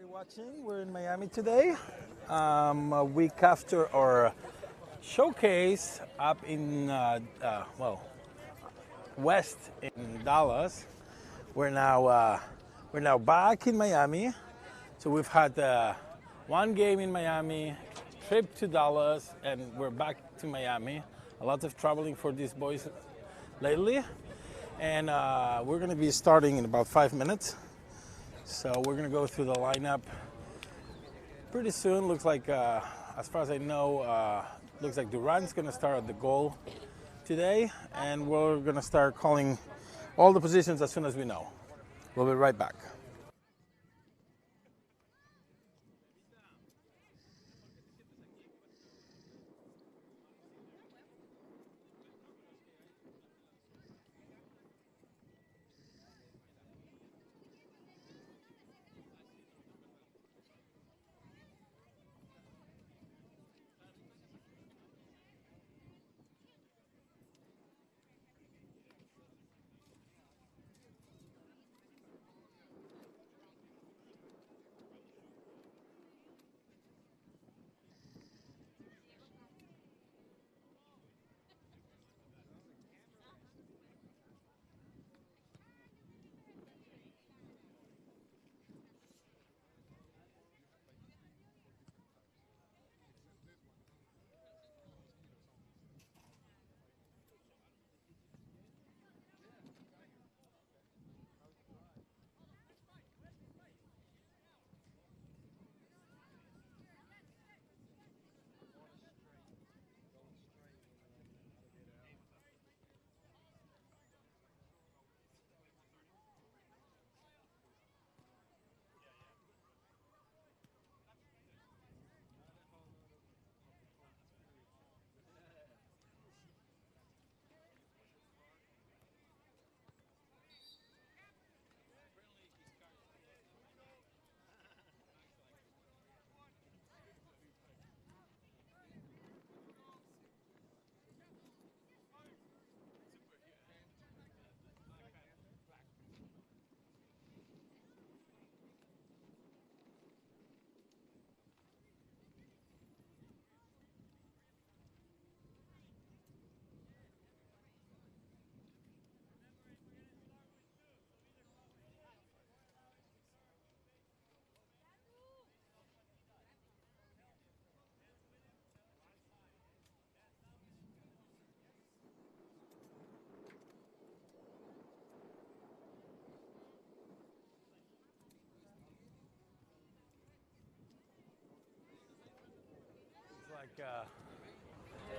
watching. We're in Miami today, a week after our showcase up in West in Dallas. We're now back in Miami. So we've had one game in Miami, trip to Dallas, and we're back to Miami. A lot of traveling for these boys lately, and we're going to be starting in about 5 minutes. So we're going to go through the lineup pretty soon. Looks like, as far as I know, looks like Durant's going to start at the goal today, and we're going to start calling all the positions as soon as we know. We'll be right back.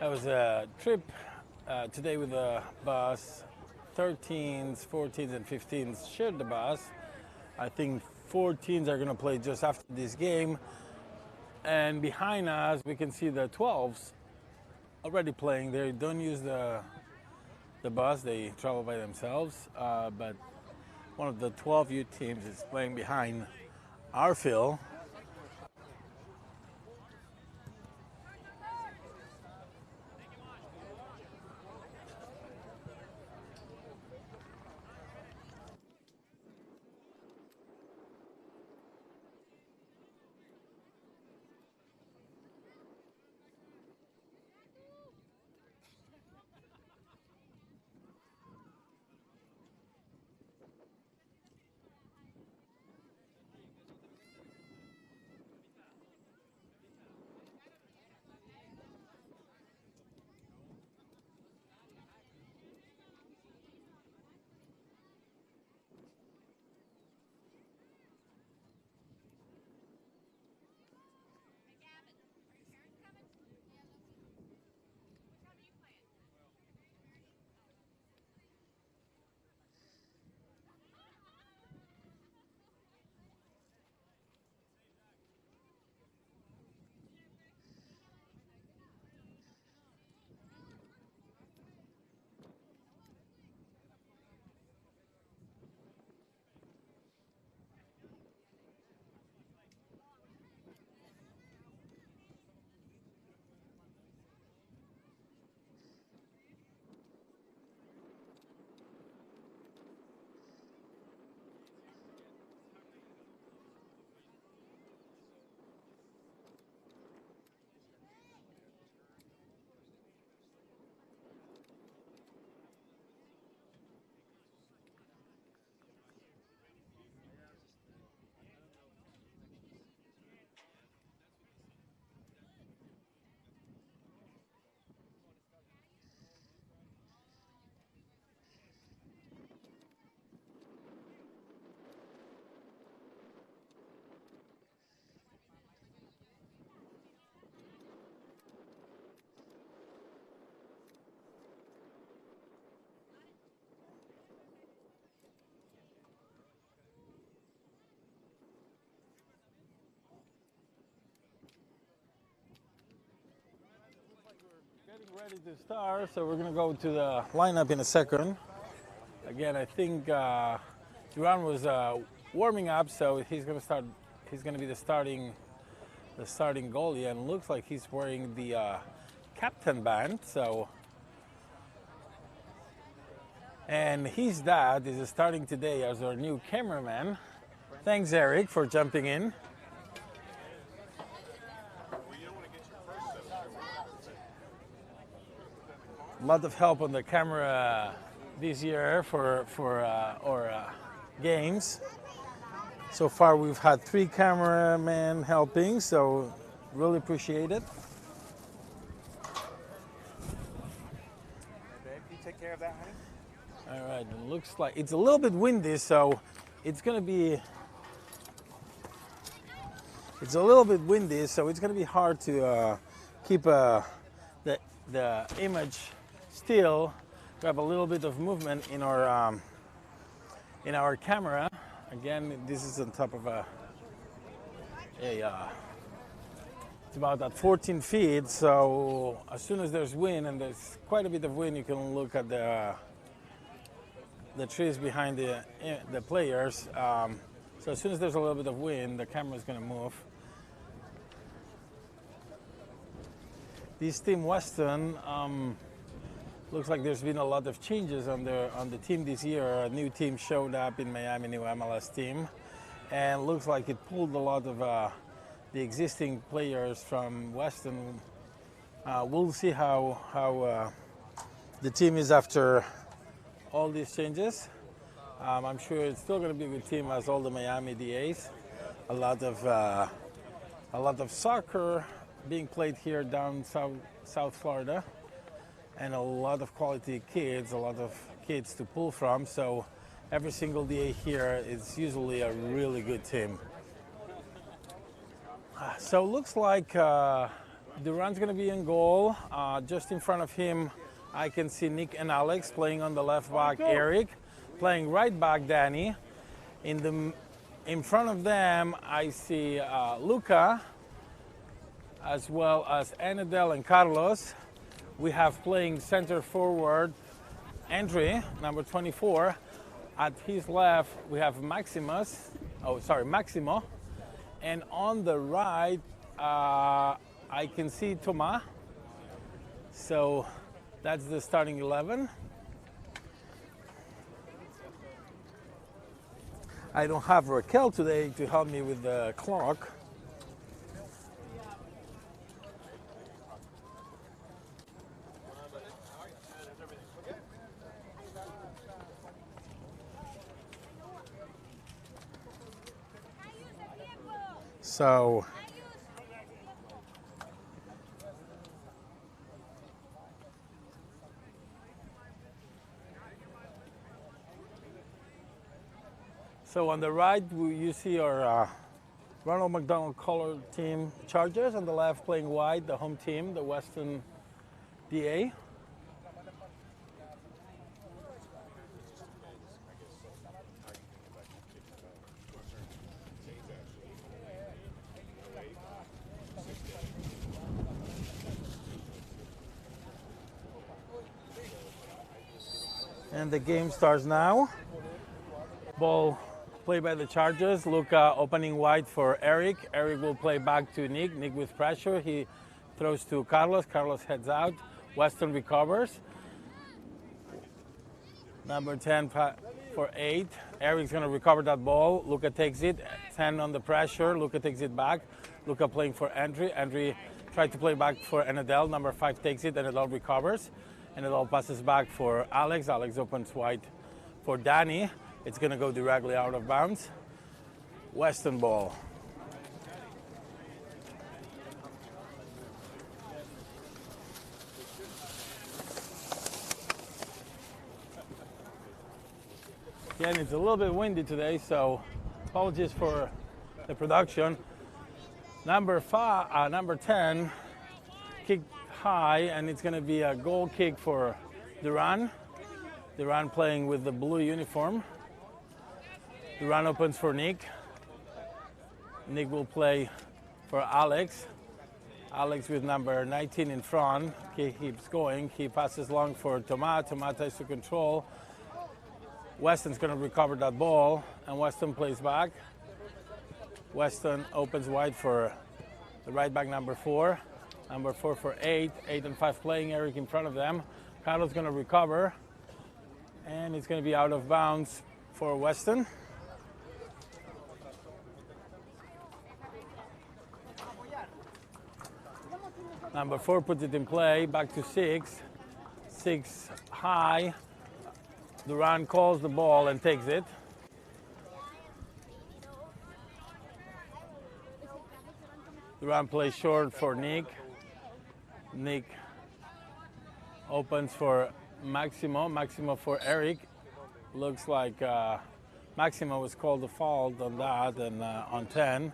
That was a trip today with the bus. 13s, 14s, and 15s shared the bus. I think 14s are going to play just after this game. And behind us, we can see the 12s already playing. They don't use the bus. They travel by themselves. But one of the 12U teams is playing behind our field. Getting ready to start, so we're gonna go to the lineup in a second. Again, I think Duran was warming up, so he's gonna start. He's gonna be the starting goalie, and looks like he's wearing the captain band. So, and his dad is starting today as our new cameraman. Thanks, Eric, for jumping in. A lot of help on the camera this year for our games. So far, we've had 3 cameramen helping, so really appreciate it. Babe, you take care of that, honey? All right, it looks like it's a little bit windy, so it's gonna be hard to keep the image still. We have a little bit of movement in our camera. Again, this is on top of it's about at 14 feet. So as soon as there's wind, and there's quite a bit of wind, you can look at the trees behind the players. So as soon as there's a little bit of wind, the camera is going to move. This team Weston looks like there's been a lot of changes on the team this year. A new team showed up in Miami, new MLS team, and looks like it pulled a lot of the existing players from Weston. We'll see how the team is after all these changes. I'm sure it's still going to be a good team as all the Miami DAs. A lot of soccer being played here down South Florida, and a lot of quality kids, a lot of kids to pull from. So every single DA here is usually a really good team. So it looks like Duran's going to be in goal. Just in front of him, I can see Nick and Alex playing on the left back, Eric playing right back, Danny. In front of them, I see Luca, as well as Anadel and Carlos. We have playing center forward Andre, number 24. At his left, we have Maximo. And on the right, I can see Thomas. So that's the starting 11. I don't have Raquel today to help me with the clock. So on the right, you see our Ronald McDonald colored team Chargers. On the left, playing white, the home team, the Weston DA. And the game starts now. Ball played by the Chargers. Luca opening wide for Eric. Eric will play back to Nick. Nick with pressure. He throws to Carlos. Carlos heads out. Weston recovers. Number 10 for 8. Eric's going to recover that ball. Luca takes it. 10 on the pressure. Luca takes it back. Luca playing for Andre. Andre tried to play back for Anadel. Number 5 takes it. Anadel recovers. Anadel passes back for Alex. Alex opens wide for Danny. It's going to go directly out of bounds. Weston ball. Again, it's a little bit windy today, so apologies for the production. Number 10 kicked high, and it's going to be a goal kick for Duran. Duran playing with the blue uniform. Duran opens for Nick. Nick will play for Alex. Alex with number 19 in front. He keeps going. He passes long for Tomas. Tomas tries to control. Weston's going to recover that ball, and Weston plays back. Weston opens wide for the right back, number 4. Number 4 for 8. 8 and 5 playing. Eric in front of them. Carlos going to recover, and it's going to be out of bounds for Weston. Number 4 puts it in play, back to 6. 6 high. Duran calls the ball and takes it. Duran plays short for Nick. Nick opens for Maximo. Maximo for Eric. Looks like Maximo was called a foul on that and on 10.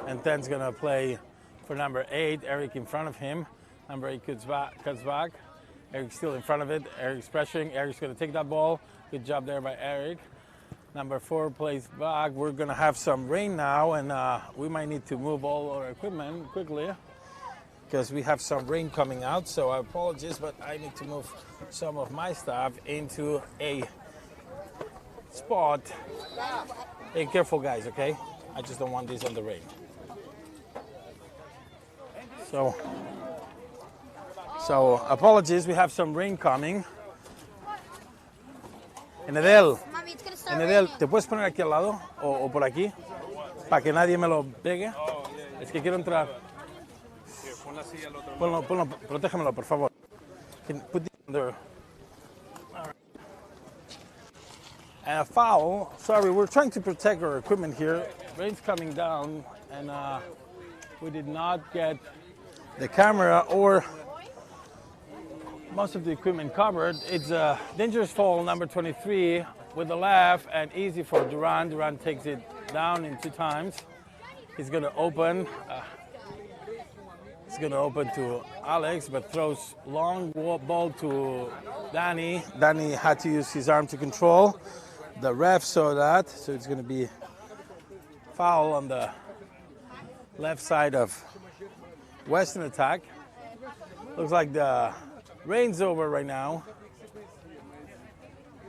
And 10's going to play for number 8, Eric in front of him. Number 8 cuts back. Eric's still in front of it. Eric's pressuring. Eric's going to take that ball. Good job there by Eric. Number 4 plays back. We're going to have some rain now, and we might need to move all our equipment quickly because we have some rain coming out. So I apologize, but I need to move some of my stuff into a spot. Hey, careful, guys, okay? I just don't want this on the rain. So apologies, we have some rain coming. Enedel, ¿te puedes poner aquí al lado o por aquí? Para que nadie me lo pegue. Es que quiero entrar. Ponlo, protégemelo, por favor. Put it under. And a foul. Sorry, we're trying to protect our equipment here. Rain's coming down, and we did not get the camera or most of the equipment covered. It's a dangerous foul, number 23, with the left and easy for Duran. Duran takes it down in 2 times. He's going to open. He's going to open to Alex, but throws long ball to Danny. Danny had to use his arm to control. The ref saw that, so it's going to be foul on the left side of Weston attack. Looks like the rain's over right now.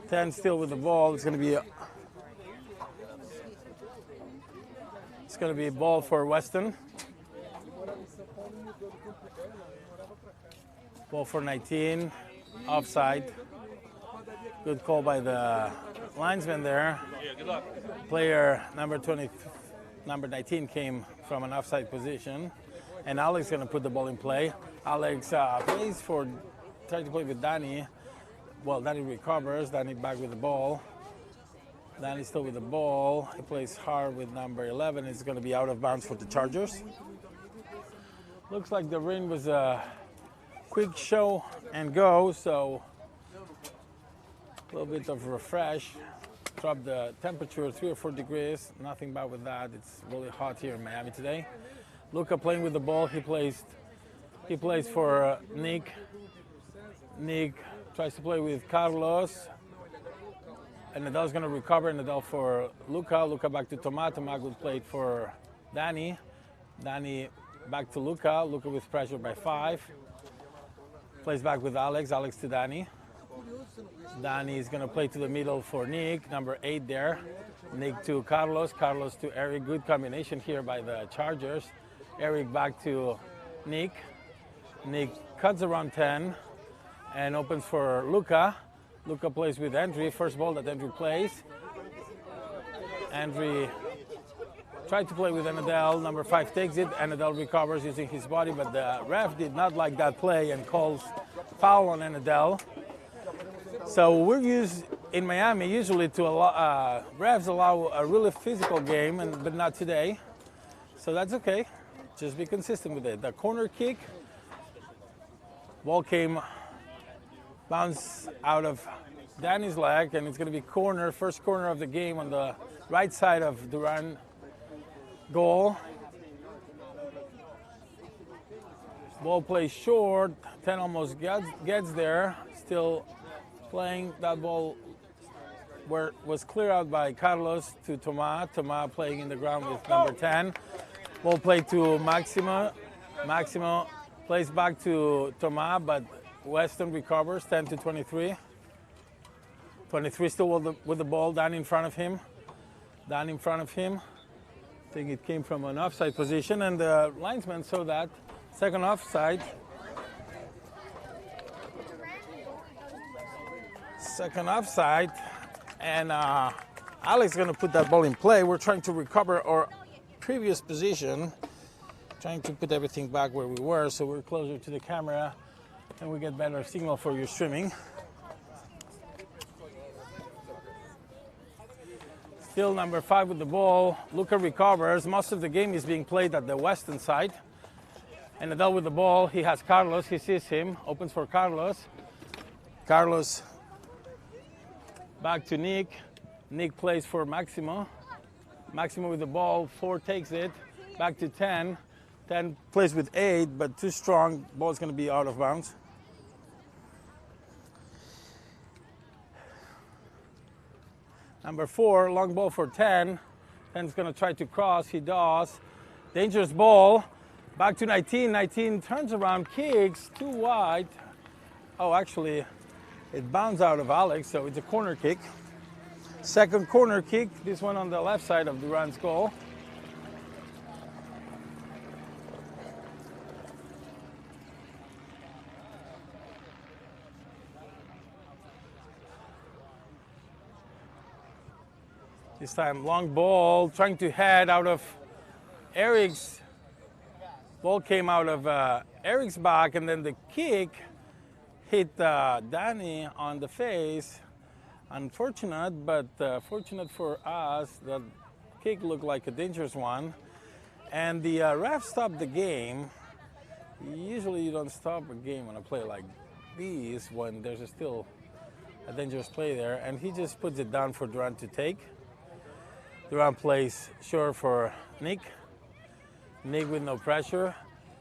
10 still with the ball. It's going to be a ball for Weston. Ball for 19. Offside. Good call by the linesman there. Player number 19 came from an offside position. And Alex is going to put the ball in play. Alex tries to play with Danny. Well, Danny recovers. Danny back with the ball. Danny still with the ball. He plays hard with number 11. It's going to be out of bounds for the Chargers. Looks like the rain was a quick show and go, so a little bit of refresh. Drop the temperature 3 or 4 degrees. Nothing bad with that. It's really hot here in Miami today. Luca playing with the ball. He plays for Nick. Nick tries to play with Carlos. And Nadal's going to recover. Nadal for Luca. Luca back to Tomas. Tomas would play for Danny. Danny back to Luca. Luca with pressure by 5. Plays back with Alex. Alex to Danny. Danny is going to play to the middle for Nick. Number 8 there. Nick to Carlos. Carlos to Eric. Good combination here by the Chargers. Eric back to Nick. Nick cuts around 10 and opens for Luca. Luca plays with Andrew. First ball that Andrew plays. Andrew tried to play with Anadel. Number 5 takes it. Anadel recovers using his body, but the ref did not like that play and calls foul on Anadel. So we're used in Miami usually to refs allow a really physical game, but not today. So that's okay. Just be consistent with it. The corner kick, ball came, bounce out of Danny's leg, and it's going to be corner, first corner of the game on the right side of Duran goal. Ball plays short. 10 almost gets there. Still playing. That ball was cleared out by Carlos to Tomas. Tomas playing in the ground with number 10. Ball played to Maximo. Maximo plays back to Tomas, but Weston recovers 10-23. 23 still with the ball, down in front of him. Down in front of him. I think it came from an offside position, and the linesman saw that. Second offside. Second offside. And Alex is going to put that ball in play. We're trying to recover our previous position, trying to put everything back where we were, so we're closer to the camera and we get better signal for your streaming. Still number 5 with the ball. Luca recovers. Most of the game is being played at the Weston side. And Adele with the ball. He has Carlos. He sees him. Opens for Carlos. Carlos back to Nick. Nick plays for Maximo. Maximo with the ball. 4 takes it. Back to 10. 10 plays with 8, but too strong. Ball's going to be out of bounds. Number 4, long ball for 10. 10's going to try to cross. He does. Dangerous ball. Back to 19. 19 turns around, kicks, too wide. Oh, actually, it bounced out of Alex, so it's a corner kick. Second corner kick, this one on the left side of Duran's goal. This time, long ball, trying to head out of Eric's. Ball came out of Eric's back, and then the kick hit Danny on the face. Unfortunate, but fortunate for us, that kick looked like a dangerous one. And the ref stopped the game. Usually you don't stop a game on a play like this when there's still a dangerous play there. And he just puts it down for Duran to take. Duran plays short for Nick. Nick with no pressure.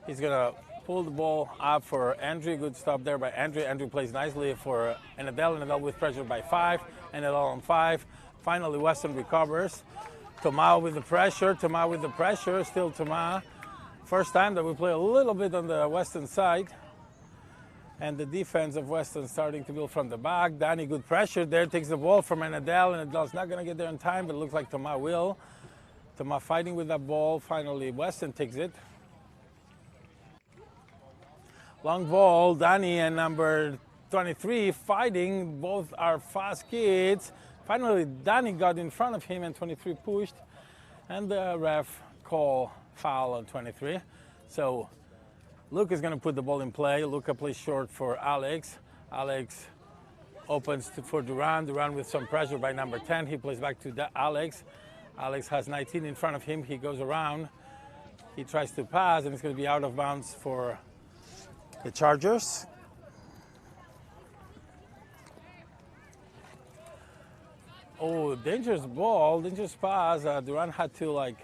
He's going to pull the ball up for Andrew. Good stop there by Andrew. Andrew plays nicely for Enadel. Enadel with pressure by 5. Enadel on 5. Finally, Weston recovers. Tomas with the pressure. Tomas with the pressure. Still Tomas. First time that we play a little bit on the Weston side. And the defense of Weston starting to build from the back. Danny, good pressure there. Takes the ball from Enadel. Enadel's not going to get there in time, but it looks like Tomas will. Tomas fighting with that ball. Finally, Weston takes it. Long ball. Danny and number 23 fighting. Both are fast kids. Finally, Danny got in front of him and 23 pushed. And the ref called foul on 23. So Luca is going to put the ball in play. Luca plays short for Alex. Alex opens for Duran. Duran with some pressure by number 10. He plays back to Alex. Alex has 19 in front of him. He goes around. He tries to pass, and it's going to be out of bounds for the Chargers. Oh, dangerous ball, dangerous pass. Duran had to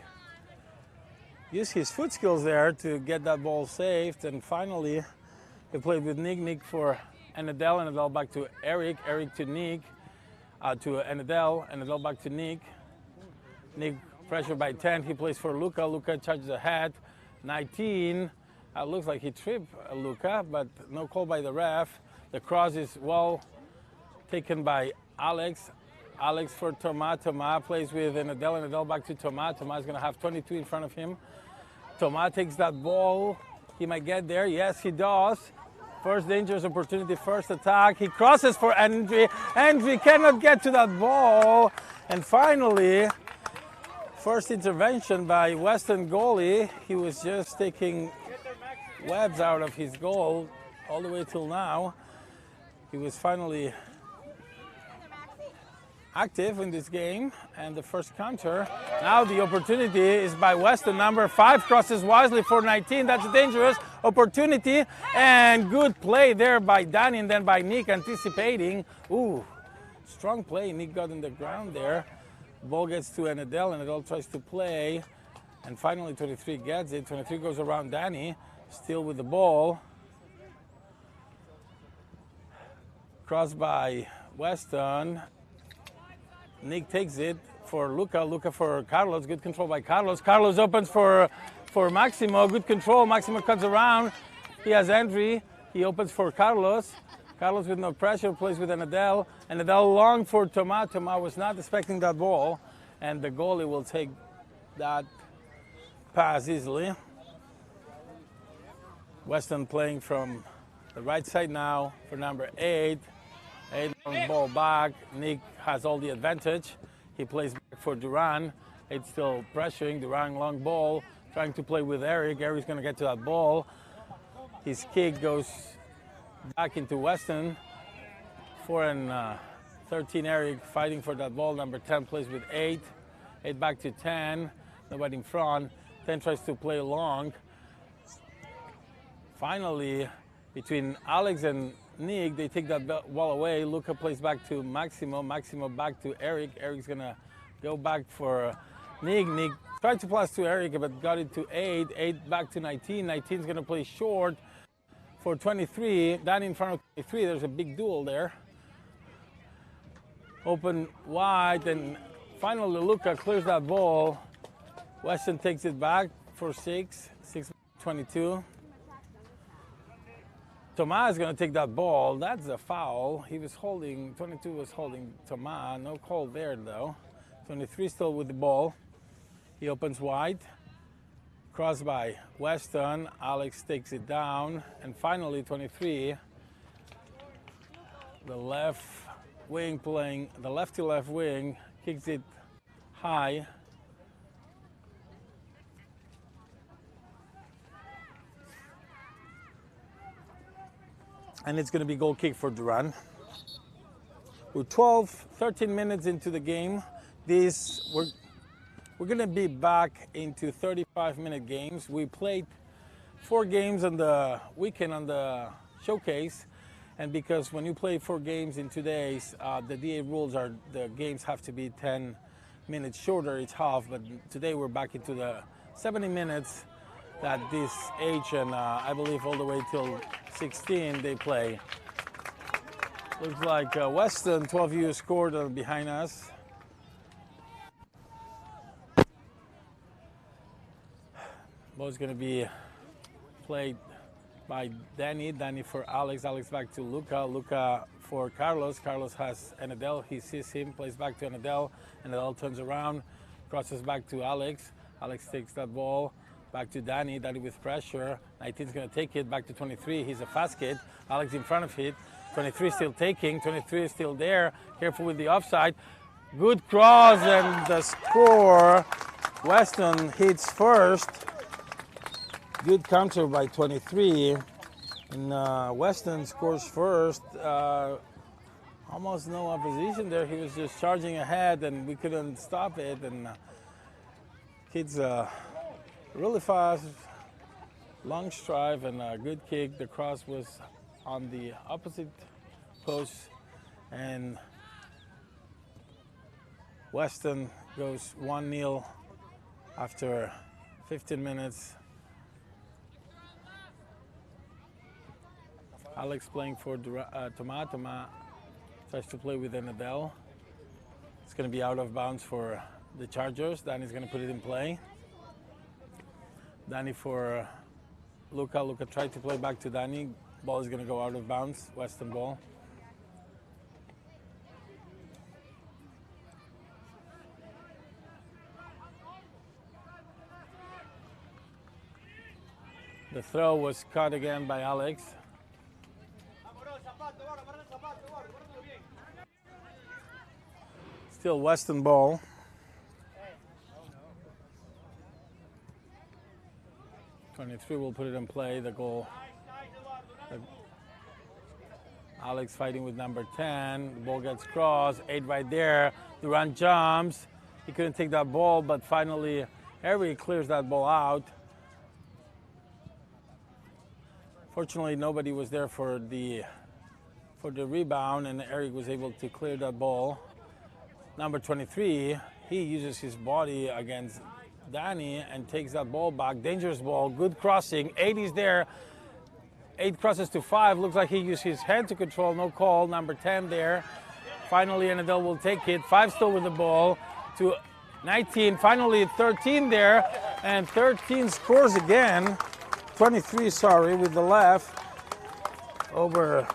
use his foot skills there to get that ball saved. And finally, he played with Nick. Nick for Enadel. Enadel back to Eric. Eric to Nick. To Enadel. Enadel back to Nick. Nick pressure by 10. He plays for Luca. Luca charges ahead. 19. Looks like he tripped Luca, but no call by the ref. The cross is well taken by Alex. Alex for Tomas. Tomas plays with Enadel. Enadel back to Tomas. Tomas is going to have 22 in front of him. Tomas takes that ball. He might get there. Yes, he does. First dangerous opportunity, first attack. He crosses for Andre. Andre cannot get to that ball. And finally, first intervention by Weston goalie. He was just taking webs out of his goal all the way till now. He was finally active in this game, and the first counter. Now the opportunity is by Weston. Number 5 crosses wisely for 19. That's a dangerous opportunity, and good play there by Danny, and then by Nick anticipating. Ooh, strong play. Nick got in the ground there. Ball gets to Enadel. Enadel tries to play, and finally 23 gets it. 23 goes around Danny, still with the ball. Cross by Weston. Nick takes it for Luca. Luca for Carlos. Good control by Carlos. Carlos opens for for Maximo. Good control. Maximo cuts around. He has entry. He opens for Carlos. Carlos with no pressure plays with Anadel. Anadel long for Tomas. Tomas was not expecting that ball. And the goalie will take that pass easily. Weston playing from the right side now for number 8. 8 long ball back. Nick has all the advantage. He plays back for Duran. 8 still pressuring. Duran long ball. Trying to play with Eric. Eric's going to get to that ball. His kick goes back into Weston. 4 and 13 Eric fighting for that ball. Number 10 plays with 8. 8 back to 10. Nobody in front. 10 tries to play long. Finally, between Alex and Nick, they take that ball away. Luca plays back to Maximo. Maximo back to Eric. Eric's going to go back for Nick. Nick tried to pass to Eric, but got it to 8. 8 back to 19. 19's going to play short for 23. Down in front of 23, there's a big duel there. Open wide, and finally Luca clears that ball. Weston takes it back for 6. 6-22. Tomas is going to take that ball. That's a foul. He was holding, 22 was holding Tomas. No call there, though. 23 still with the ball. He opens wide. Cross by Weston. Alex takes it down. And finally, 23, the left wing playing, the left-to-left wing, kicks it high. And it's going to be goal kick for Duran. We're 13 minutes into the game. We're going to be back into 35-minute games. We played 4 games on the weekend on the showcase. And because when you play 4 games in 2 days, the DA rules are the games have to be 10 minutes shorter each half. But today we're back into the 70 minutes that this age and I believe all the way till 16 they play. Looks like Weston, 12U scored behind us. Ball's going to be played by Danny. Danny for Alex. Alex back to Luca. Luca for Carlos. Carlos has Anadel. He sees him, plays back to Anadel. Anadel turns around, crosses back to Alex. Alex takes that ball. Back to Danny. Danny with pressure. 19's going to take it. Back to 23. He's a fast kid. Alex in front of it. 23 still taking. 23 is still there. Careful with the offside. Good cross and the score. Weston hits first. Good counter by 23. And Weston scores first. Almost no opposition there. He was just charging ahead and we couldn't stop it. And kids really fast, long strive and a good kick. The cross was on the opposite post and Weston goes 1-0 after 15 minutes. Alex playing for Tomas. Tomas tries to play with Anadel. It's going to be out of bounds for the Chargers. Danny's going to put it in play. Danny for Luca. Luca tried to play back to Danny. Ball is going to go out of bounds. Weston ball. The throw was caught again by Alex. Still Weston ball. '23 will put it in play. The goal. Alex fighting with number 10. The ball gets crossed. 8 right there. Duran jumps. He couldn't take that ball, but finally Eric clears that ball out. Fortunately, nobody was there for the rebound, and Eric was able to clear that ball. Number 23, he uses his body against Danny and takes that ball back. Dangerous ball, good crossing. 8 is there. 8 crosses to 5. Looks like he used his hand to control. No call. Number 10 there. Finally, Anadel will take it. 5 still with the ball to 19, finally 13 there, and 13 scores again. 23, sorry, with the left over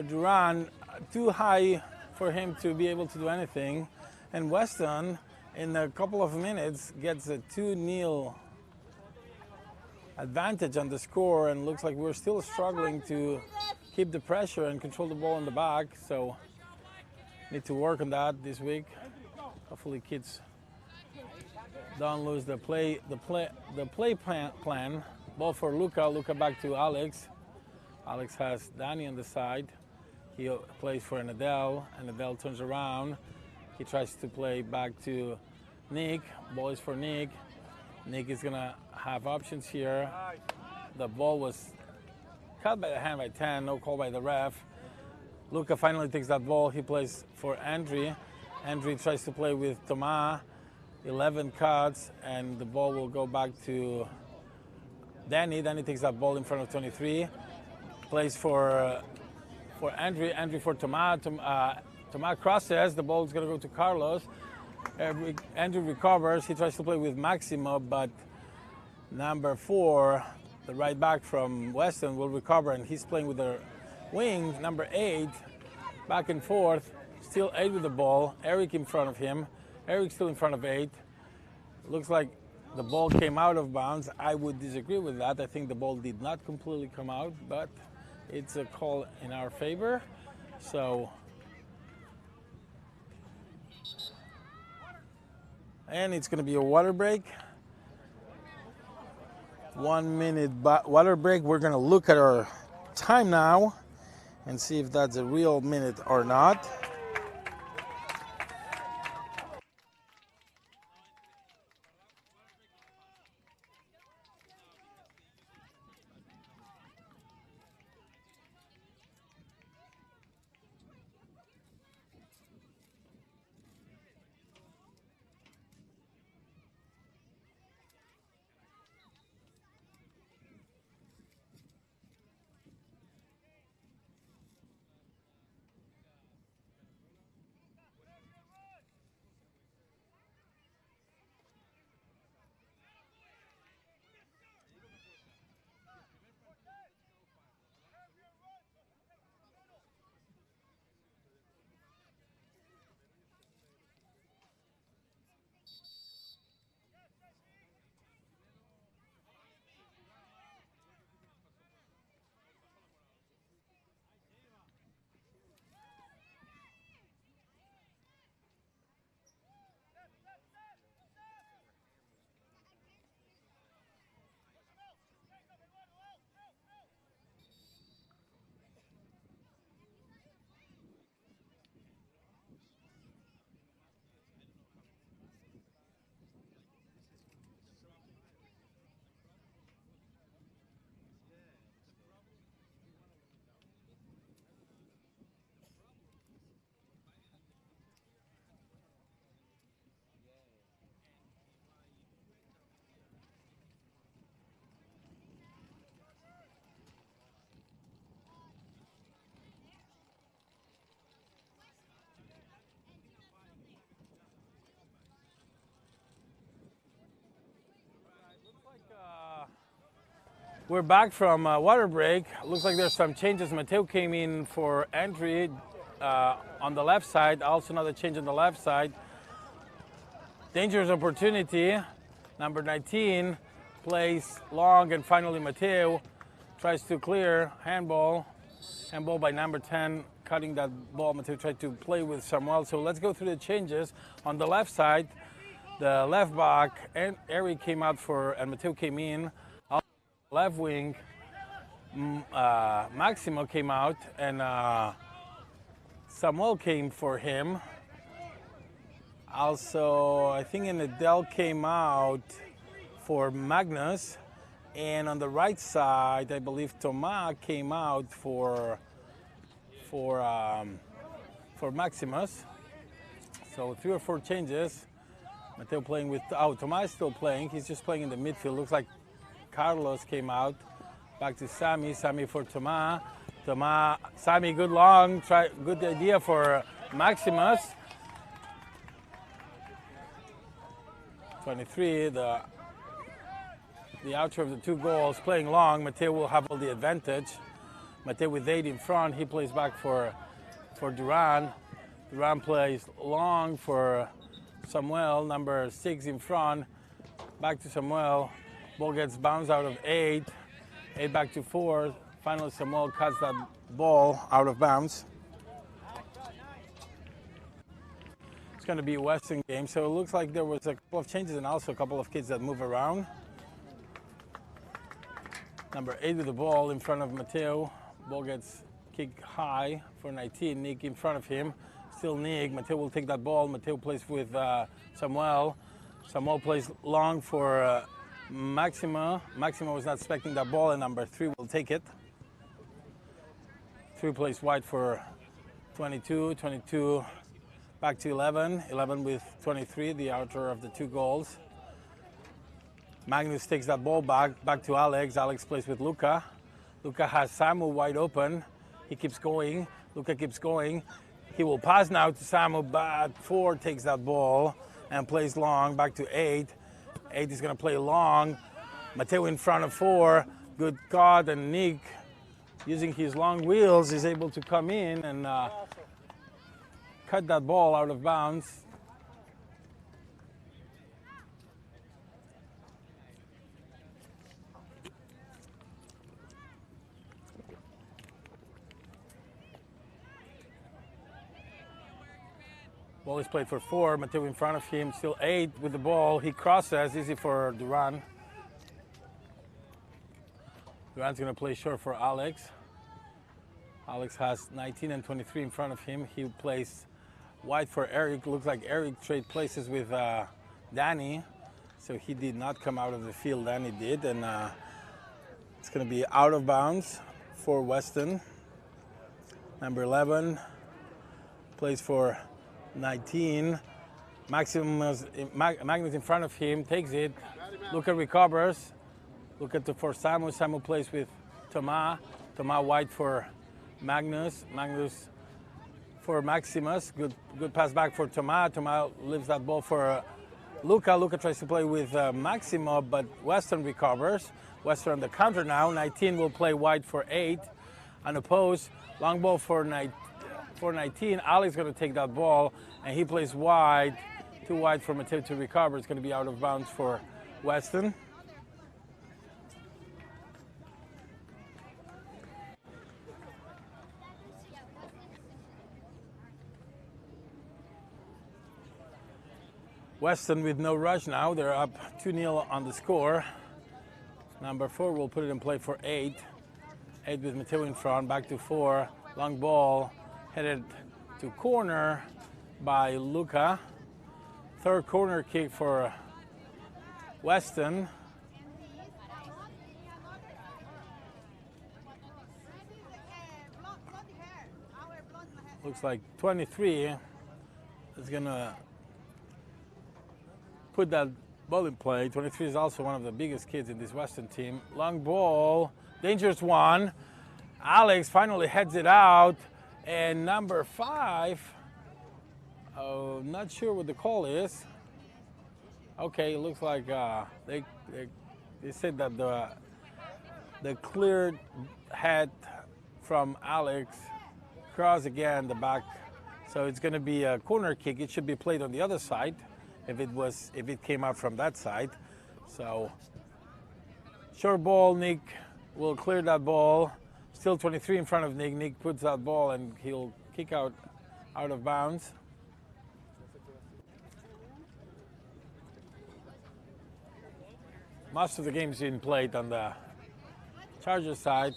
Duran. Too high for him to be able to do anything. And Weston, in a couple of minutes, gets a 2-0 advantage on the score, and looks like we're still struggling to keep the pressure and control the ball in the back. So need to work on that this week. Hopefully kids don't lose the play plan. Ball for Luca. Luca back to Alex. Alex has Danny on the side. He plays for Nadal, and Nadal turns around. He tries to play back to Nick. Ball is for Nick. Nick is gonna have options here. The ball was cut by the hand by 10, no call by the ref. Luca finally takes that ball. He plays for Andre. Andre tries to play with Thomas. 11 cuts, and the ball will go back to Danny. Danny takes that ball in front of 23. Plays for Andre. Andre for Thomas. Thomas crosses. The ball is going to go to Carlos. Andrew recovers. He tries to play with Maximo, but number 4, the right back from Weston, will recover, and he's playing with the wing. Number 8, back and forth. Still 8 with the ball. Eric in front of him. Eric still in front of 8. Looks like the ball came out of bounds. I would disagree with that. I think the ball did not completely come out, but it's a call in our favor. So, and it's going to be a water break. 1 minute water break. We're going to look at our time now and see if that's a real minute or not. We're back from water break. Looks like there's some changes. Mateo came in for entry on the left side. Also another change on the left side. Dangerous opportunity. Number 19 plays long, and finally Mateo tries to clear. Handball by number 10, cutting that ball. Mateo tried to play with Samuel. So let's go through the changes. On the left side, the left back, and Eric came out and Mateo came in. Left wing, Maximo came out, and Samuel came for him. Also, I think Nadal came out for Magnus, and on the right side, I believe Thomas came out for Maximus. So 3 or 4 changes. Mateo playing with Thomas is still playing. He's just playing in the midfield. Looks like Carlos came out, back to Sammy for Thomas. Sammy, good long, good idea for Maximus. 23, the outer of the 2 goals, playing long. Mateo will have all the advantage. Mateo with 8 in front, he plays back for Duran. Duran plays long for Samuel, number 6 in front. Back to Samuel. Ball gets bounced out of 8. 8 back to 4. Finally, Samuel cuts that ball out of bounds. It's going to be a Weston game, so it looks like there was a couple of changes and also a couple of kids that move around. Number 8 with the ball in front of Mateo. Ball gets kicked high for 19. Nick in front of him. Still Nick. Mateo will take that ball. Mateo plays with Samuel. Samuel plays long for Maxima. Maxima was not expecting that ball, and number 3 will take it. 3 plays wide for 22. 22 back to 11. 11 with 23, the outer of the 2 goals. Magnus takes that ball back to Alex. Alex plays with Luca. Luca has Samu wide open. He keeps going. Luca keeps going. He will pass now to Samu, but 4 takes that ball and plays long back to 8. 8 is going to play long. Mateo in front of 4. Good cut, and Nick, using his long wheels, is able to come in and cut that ball out of bounds. Ball is played for 4. Mateo in front of him, still 8 with the ball. He crosses, easy for Duran. Duran's going to play short for Alex. Alex has 19 and 23 in front of him. He plays wide for Eric. Looks like Eric trade places with Danny. So he did not come out of the field. Danny did. And it's going to be out of bounds for Weston. Number 11 plays for 19. Magnus in front of him, takes it. Luca recovers. Luca for Samu. Samu plays with Thomas. Thomas wide for Magnus. Magnus for Maximus. Good pass back for Thomas. Thomas leaves that ball for Luca. Luca tries to play with Maximo, but Weston recovers. Weston on the counter now. 19 will play wide for 8. Unopposed. Long ball for 19. Ali's going to take that ball, and he plays wide. Too wide for Mateo to recover. It's going to be out of bounds for Weston. Weston with no rush now. They're up 2-0 on the score. Number 4 will put it in play for 8. 8 with Mateo in front. Back to 4. Long ball headed to corner by Luca. Third corner kick for Weston. Looks like 23 is going to put that ball in play. 23 is also one of the biggest kids in this Western team. Long ball, dangerous one. Alex finally heads it out, and number 5, not sure what the call is. Okay, it looks like they said that the cleared head from Alex cross again the back, so it's going to be a corner kick. It should be played on the other side. If it came out from that side. So short ball, Nick will clear that ball. Still 23 in front of Nick. Nick puts that ball and he'll kick out of bounds. Most of the game's been played on the Chargers side.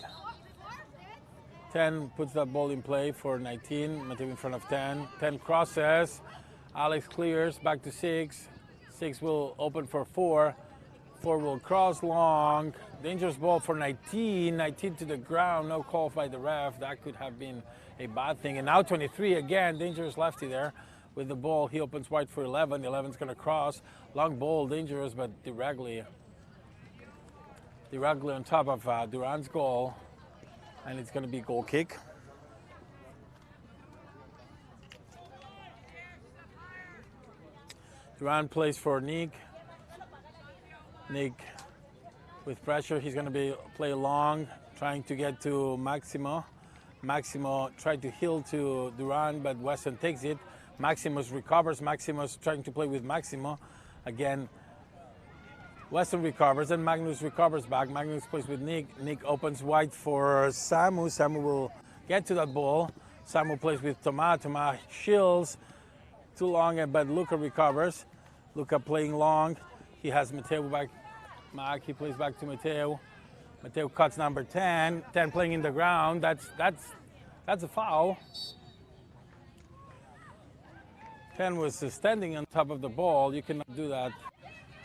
10 puts that ball in play for 19. Mateo in front of 10. 10 crosses. Alex clears, back to 6. 6 will open for 4. 4 will cross long. Dangerous ball for 19. 19 to the ground, no call by the ref. That could have been a bad thing. And now 23 again, dangerous lefty there with the ball. He opens wide for 11. 11's going to cross. Long ball, dangerous, but directly on top of Duran's goal. and it's going to be goal kick. Durant plays for Nick. Nick with pressure, he's going to play long, trying to get to Maximo. Maximo tried to heel to Durant, but Weston takes it. Maximus recovers. Maximus trying to play with Maximo. Again, Weston recovers, and Magnus recovers back. Magnus plays with Nick. Nick opens wide for Samu. Samu will get to that ball. Samu plays with Tomas. Tomas shields. Too long, but Luca recovers. Luca playing long. He has Mateo back. He plays back to Mateo. Mateo cuts number 10. 10 playing in the ground. That's a foul. 10 was standing on top of the ball. You cannot do that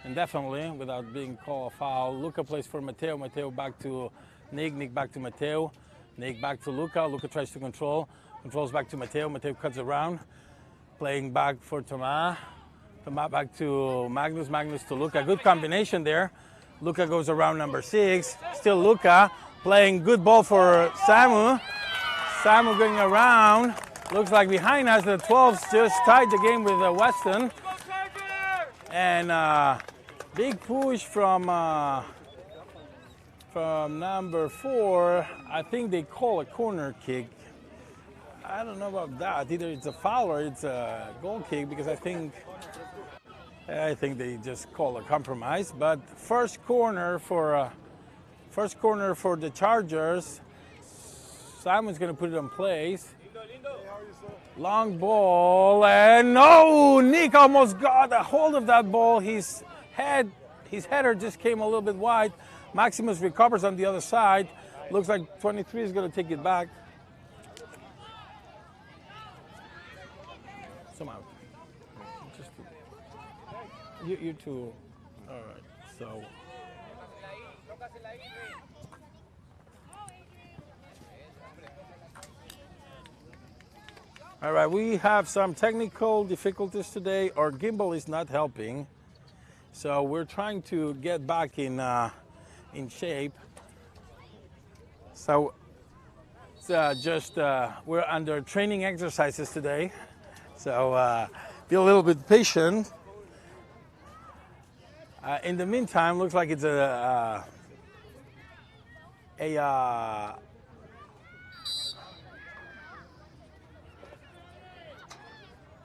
indefinitely without being called a foul. Luca plays for Mateo. Mateo back to Nick. Nick back to Mateo. Nick back to Luca. Luca tries to control. Controls back to Mateo. Mateo cuts around. Playing back for Tomas. Tomas back to Magnus. Magnus to Luca. Good combination there. Luca goes around number 6. Still Luca playing good ball for Samu. Samu going around. Looks like behind us the 12s just tied the game with Weston. And big push from number 4. I think they call a corner kick. I don't know about that. Either it's a foul or it's a goal kick, because I think they just call a compromise. But first corner for the Chargers. Simon's going to put it in place. Long ball, and no! Nick almost got a hold of that ball. His header just came a little bit wide. Maximus recovers on the other side. Looks like 23 is going to take it back. Somehow. Just you two. All right. So. All right, we have some technical difficulties today. Our gimbal is not helping, so we're trying to get back in shape. So we're under training exercises today, so be a little bit patient. In the meantime, looks like it's a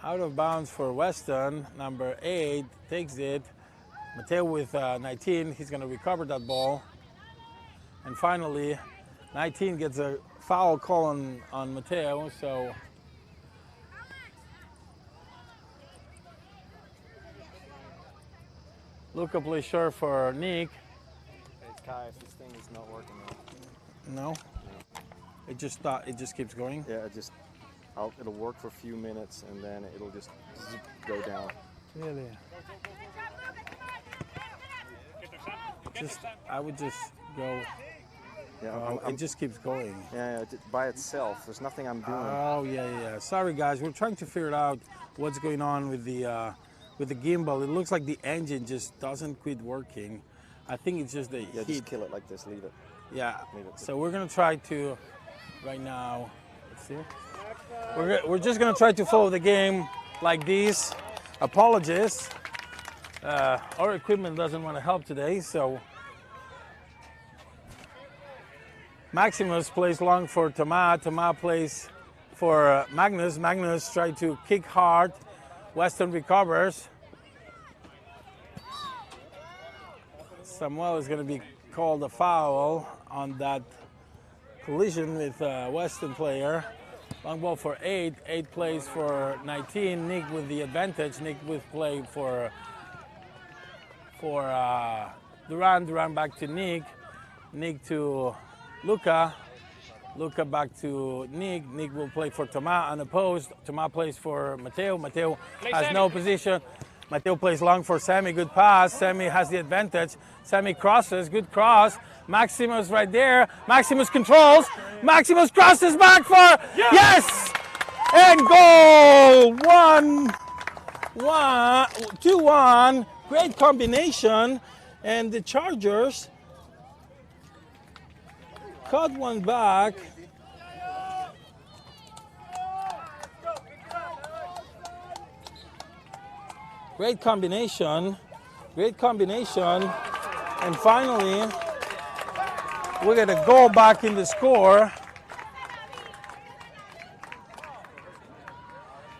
out of bounds for Weston. Number 8 takes it. Mateo with 19, he's going to recover that ball. And finally, 19 gets a foul call on Mateo. So Luca plays short for Nick. Hey Kai, if this thing is not working now. No? It just keeps going? Yeah, it'll work for a few minutes and then it'll just go down. Really? I would just go. Yeah, it just keeps going. Yeah, by itself. There's nothing I'm doing. Oh yeah. Sorry guys, we're trying to figure out what's going on with the gimbal. It looks like the engine just doesn't quit working. I think it's just the heat. Just kill it like this. Leave it. Yeah. Leave it. So we're gonna try to right now. Let's see. We're just gonna try to follow the game like this. Apologies. Our equipment doesn't want to help today, so Maximus plays long for Tomas. Tomas plays for Magnus. Magnus tried to kick hard. Weston recovers. Samuel is going to be called a foul on that collision with a Weston player. Long ball for 8. 8 plays for 19. Nick with the advantage. Nick with play for Durant. Durant back to Nick. Nick to Luca. Luca back to Nick. Nick will play for Tomas unopposed. Tomas plays for Mateo. Mateo has no position. Mateo plays long for Sammy. Good pass. Sammy has the advantage. Sammy crosses. Good cross. Maximus right there. Maximus controls. Maximus crosses back for yes! And goal! 2-1. Great combination. And the Chargers cut one back. Great combination. Great combination. And finally, we're going to go back in the score.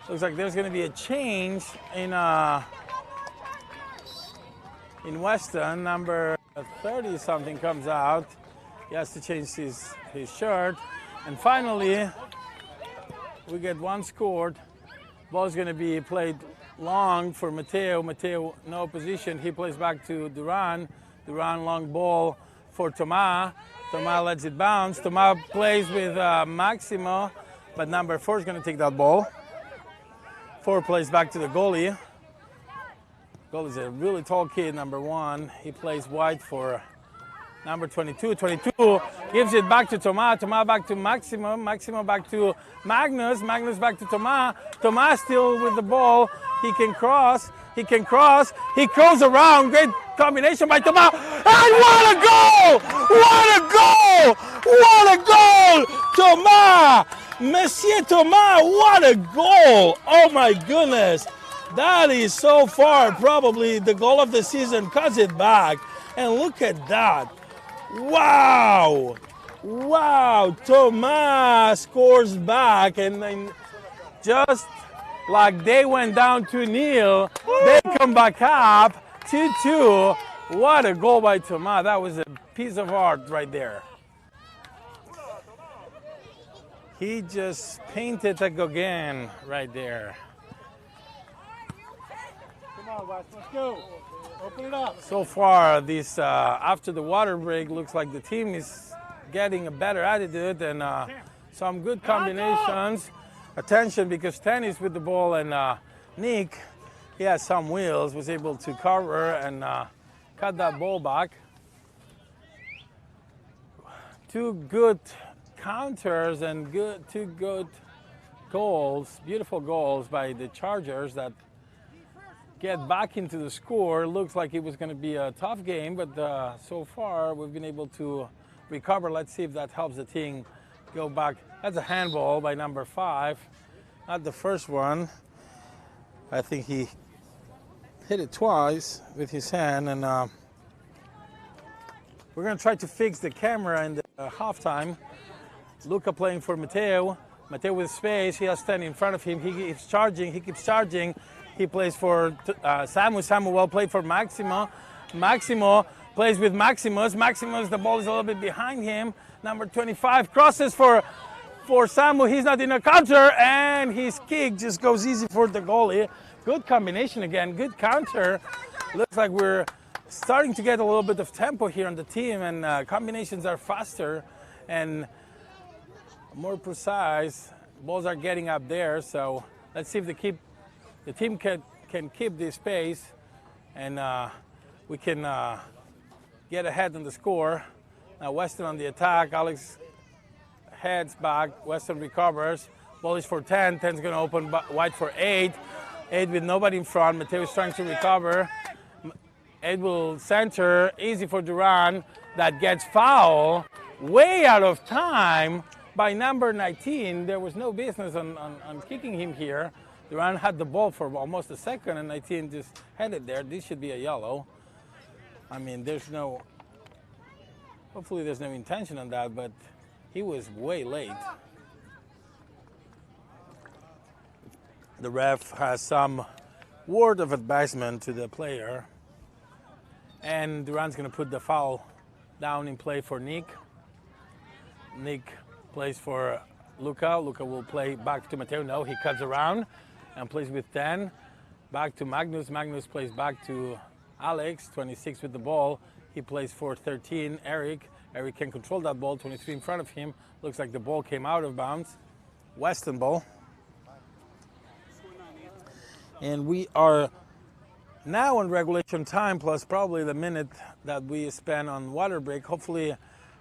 Looks like there's going to be a change in Weston. Number 30 something comes out. He has to change his shirt. And finally, we get one scored. Ball's going to be played long for Mateo. Mateo, no position. He plays back to Duran. Duran, long ball for Tomas. Tomas lets it bounce. Tomas plays with Maximo, but number 4 is going to take that ball. 4 plays back to the goalie. Goalie's a really tall kid, number 1. He plays wide for number 22. 22 gives it back to Tomas. Tomas back to Maximo. Maximo back to Magnus. Magnus back to Tomas. Tomas still with the ball. He can cross. He can cross. He goes around. Great combination by Tomas. And what a goal! What a goal! What a goal! Tomas! Monsieur Tomas, what a goal! Oh my goodness! That is so far probably the goal of the season. Cuts it back. And look at that. Wow! Wow! Tomas scores back, and then just like they went down 2-0, they come back up 2-2. What a goal by Tomas. That was a piece of art right there. He just painted a Gauguin right there. Come on, Wes, let's go. Open it up. So far, this after the water break, looks like the team is getting a better attitude and some good combinations. Attention, because 10 is with the ball, and Nick, he has some wheels, was able to cover and cut that ball back. 2 good counters and two good goals, beautiful goals by the Chargers that get back into the score. Looks like it was going to be a tough game, but so far we've been able to recover. Let's see if that helps the team go back. That's a handball by number 5, not the first one. I think he hit it twice with his hand, and we're going to try to fix the camera in the halftime. Luca playing for Mateo. Mateo with space. He has 10 in front of him. He keeps charging. He keeps charging. He plays for Samu. Samu well played for Maximo. Maximo plays with Maximus. Maximus, the ball is a little bit behind him. Number 25 crosses for Samu. He's not in a counter, and his kick just goes easy for the goalie. Good combination again. Good counter. Looks like we're starting to get a little bit of tempo here on the team, and combinations are faster and more precise. Balls are getting up there, so let's see if the team can keep this pace, and we can get ahead on the score. Now Weston on the attack. Alex heads back. Weston recovers. Ball is for 10. 10's going to open wide for 8. 8 with nobody in front. Mateo is trying to recover. 8 will center. Easy for Duran. That gets foul. Way out of time by number 19. There was no business on kicking him here. Duran had the ball for almost a second, and 19 just had it there. This should be a yellow. I mean, hopefully there's no intention on that, but he was way late. The ref has some word of advisement to the player, and Duran's going to put the foul down in play for Nick. Nick plays for Luca. Luca will play back to Mateo. No, he cuts around and plays with 10. Back to Magnus. Magnus plays back to Alex, 26 with the ball. He plays for 13, Eric. Eric can control that ball, 23 in front of him. Looks like the ball came out of bounds. Weston ball. And we are now in regulation time, plus probably the minute that we spend on water break. Hopefully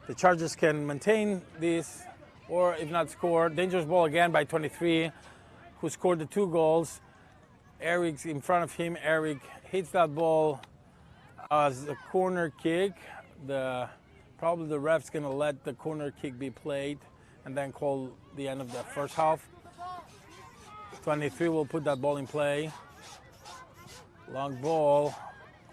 the Chargers can maintain this, or if not score. Dangerous ball again by 23, who scored the 2 goals. Eric's in front of him. Eric hits that ball as a corner kick. The Probably the ref's going to let the corner kick be played and then call the end of the first half. 23 will put that ball in play. Long ball,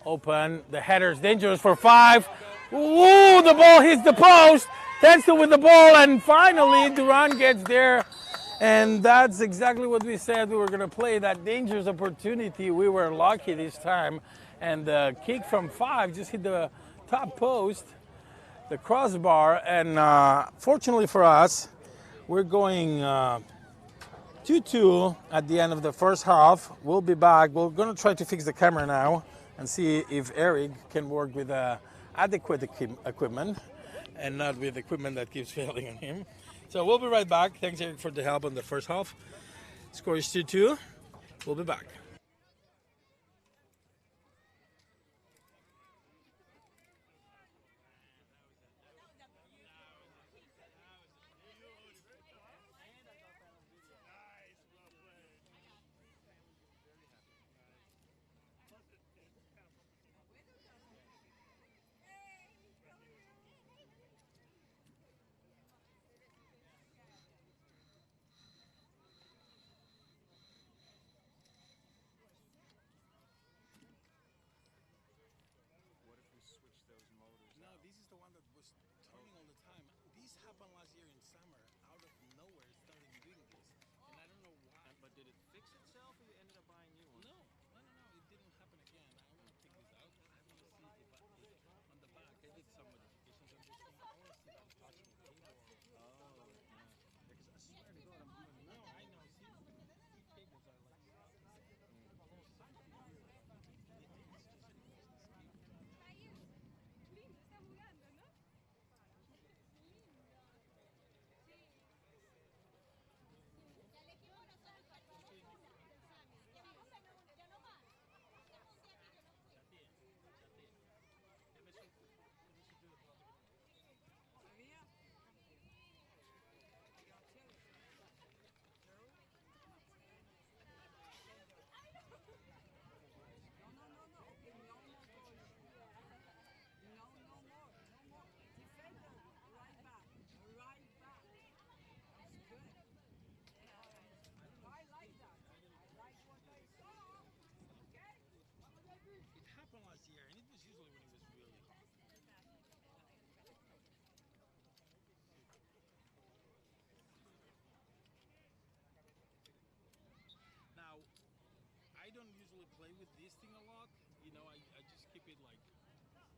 open. The header's dangerous for 5. Ooh, the ball hits the post. Tensil with the ball, and finally Duran gets there. And that's exactly what we said we were going to play, that dangerous opportunity. We were lucky this time. And the kick from 5 just hit the top post, the crossbar. And fortunately for us, we're going 2-2 at the end of the first half. We'll be back. We're going to try to fix the camera now and see if Eric can work with adequate equipment and not with equipment that keeps failing on him. So we'll be right back. Thanks, Eric, for the help on the first half. Score is 2-2. We'll be back. This is the one that was turning all the time. This happened last year in summer. Out of nowhere, it started doing this. And I don't know why. But did it fix itself, or you ended up buying new ones? No. It didn't happen again. I want to take this out. I want to see if on the back, I did some modifications on this one. I want to see if I'm touching the cable. Oh, yeah. Because I swear to God, I'm doing No, I know. See, these cables are like almost 60 years. Last year, and it was usually when it was really hot. Now, I don't usually play with this thing a lot. You know, I just keep it like soft.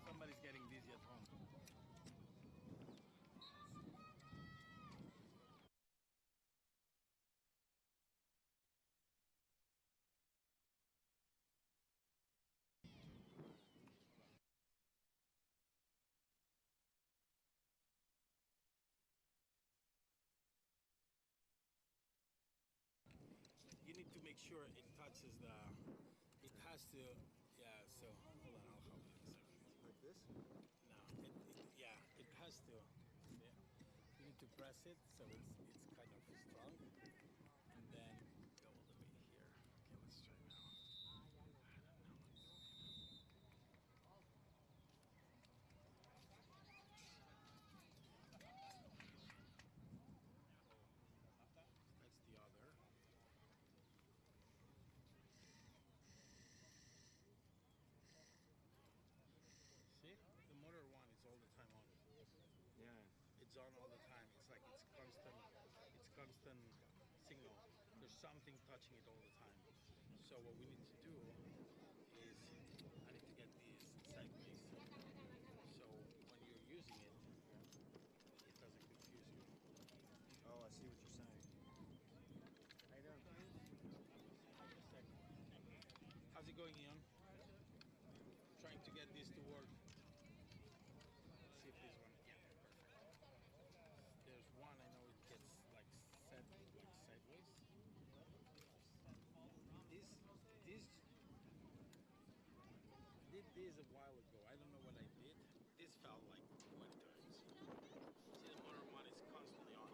Somebody's getting dizzy at home. You need to make sure it touches the. It has to. Yeah. So hold on, I'll help you in a second. like this. No. Yeah. It has to. Yeah. You need to press it so it's kind of strong, and then go all the way here. Okay, let's try now. That's the other. See? The motor one is all the time on. Yeah. It's on all the time. It's like it's constant signal. There's something touching it all the time. So what we need to do is I need to get these sideways. So when you're using it, it doesn't confuse you. Oh, I see what you're saying. How you doing? How's it going, Ian? Trying to get this to work. this a while ago. I don't know what I did. This felt like 20 times. See, the motor one is constantly on.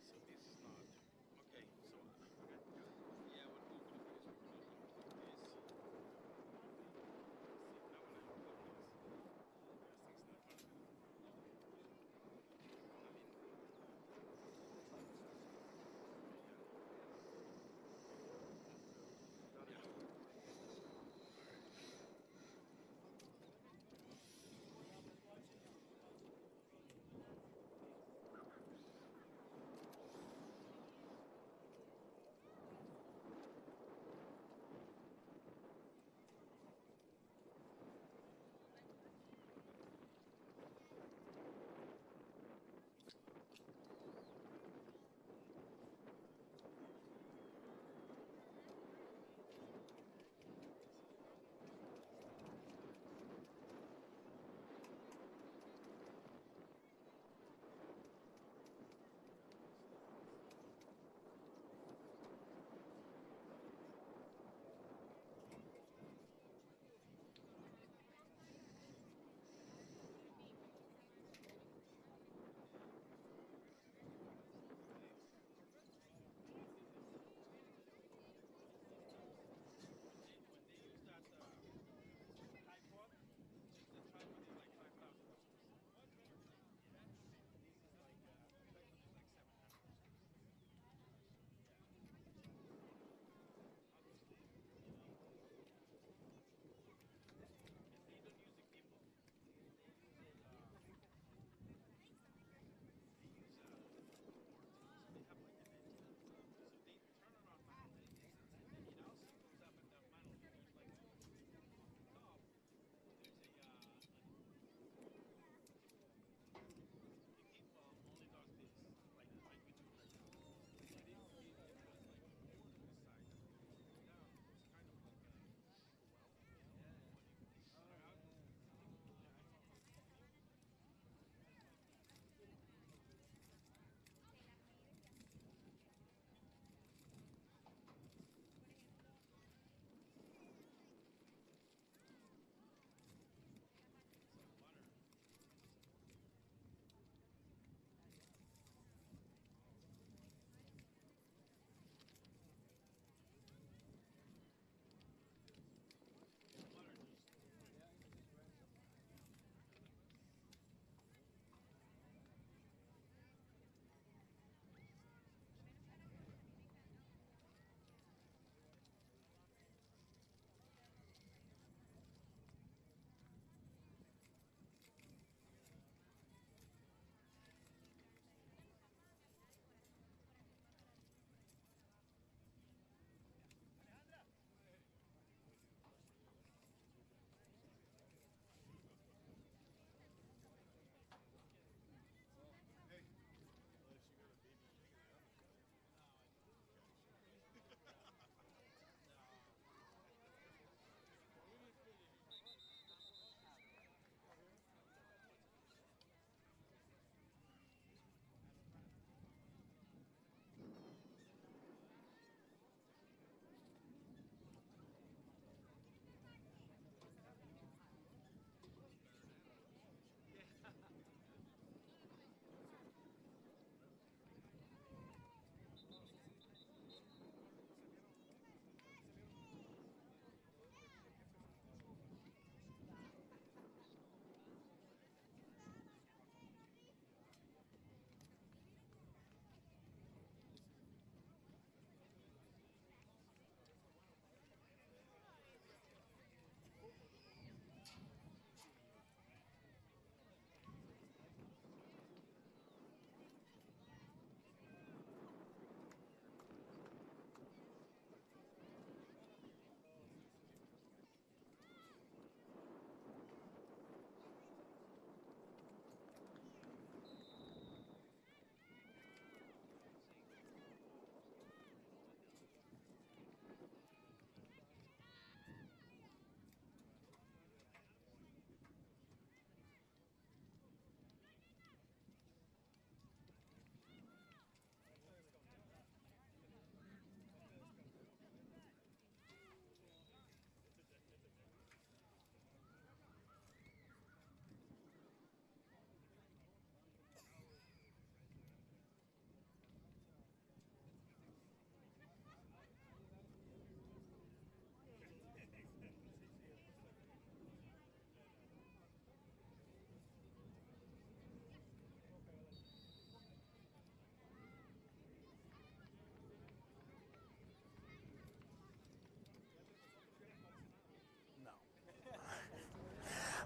So this is not. Okay, so yeah, what we're gonna do is we're gonna unplug this. See, now when I unplug this thing's not running. I mean,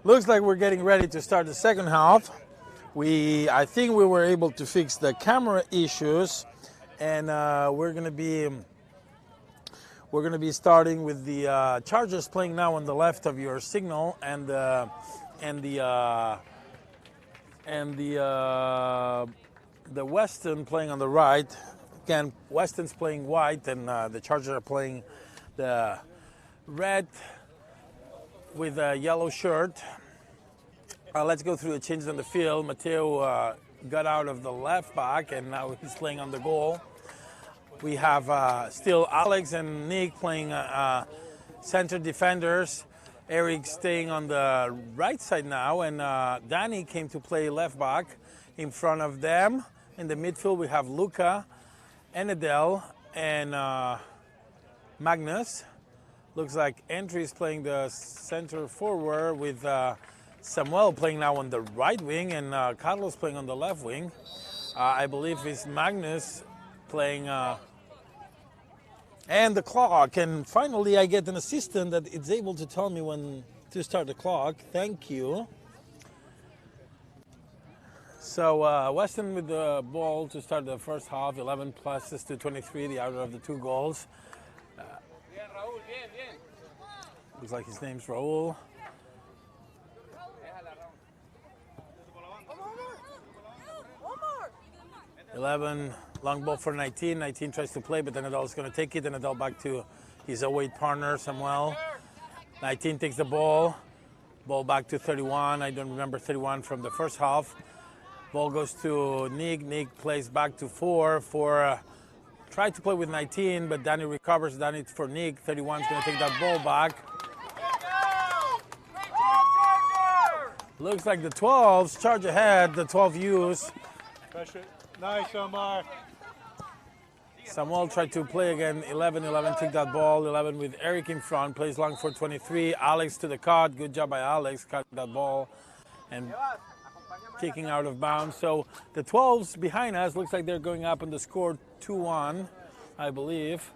Looks like we're getting ready to start the second half. I think we were able to fix the camera issues, and we're gonna be starting with the Chargers playing now on the left of your signal, and the Weston playing on the right. Again, Weston's playing white, and the Chargers are playing the red with a yellow shirt. Let's go through the changes on the field. Mateo got out of the left back, and now he's playing on the goal. We have still Alex and Nick playing center defenders. Eric staying on the right side now, and Danny came to play left back in front of them. In the midfield, we have Luca, Enedel, and Magnus. Looks like Entry is playing the center forward with Samuel playing now on the right wing, and Carlos playing on the left wing. I believe it's Magnus playing and the clock. And finally, I get an assistant that is able to tell me when to start the clock. Thank you. So Weston with the ball to start the first half. 11 pluses to 23, the outer of the 2 goals. Looks like his name's Raul. 11, long ball for 19. 19 tries to play, but then Nadal's going to take it, and Nadal back to his away partner, Samuel. 19 takes the ball. Ball back to 31. I don't remember 31 from the first half. Ball goes to Nick. Nick plays back to 4. 4 tried to play with 19, but Danny recovers. Danny for Nick. 31 is going to take that ball back. Looks like the 12s charge ahead. The 12 U's. Nice, Omar. Samuel tried to play again. 11 took that ball. 11 with Eric in front. Plays long for 23. Alex to the cut. Good job by Alex. Cut that ball and kicking out of bounds. So the 12s behind us looks like they're going up on the score 2-1, I believe.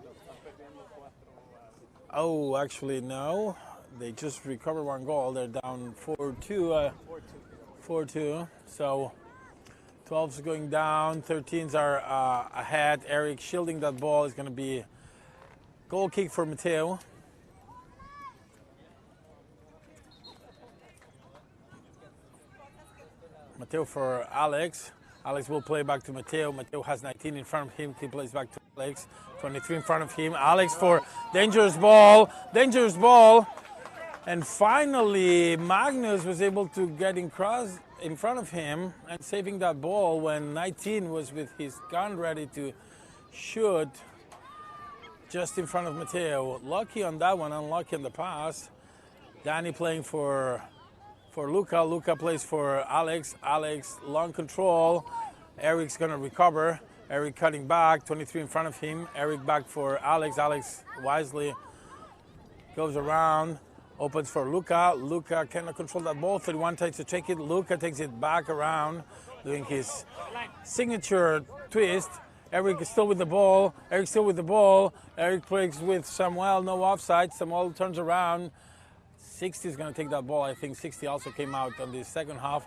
Oh, actually, no. They just recovered 1 goal. They're down 4-2. 4-2. So 12s going down. 13s are ahead. Eric shielding that ball. Is going to be goal kick for Mateo. Mateo for Alex. Alex will play back to Mateo. Mateo has 19 in front of him. He plays back to Alex. 23 in front of him. Alex for dangerous ball. Dangerous ball. And finally, Magnus was able to get in front of him and saving that ball when 19 was with his gun ready to shoot just in front of Mateo. Lucky on that one, unlucky on the pass. Danny playing for Luca. Luca plays for Alex. Alex, long control. Eric's going to recover. Eric cutting back, 23 in front of him. Eric back for Alex. Alex wisely goes around, opens for Luca. Luca cannot control that ball. 31 tries to take it. Luca takes it back around, doing his signature twist. Eric is still with the ball. Eric still with the ball. Eric plays with Samuel, no offside. Samuel turns around. 60 is going to take that ball. I think 60 also came out on the second half.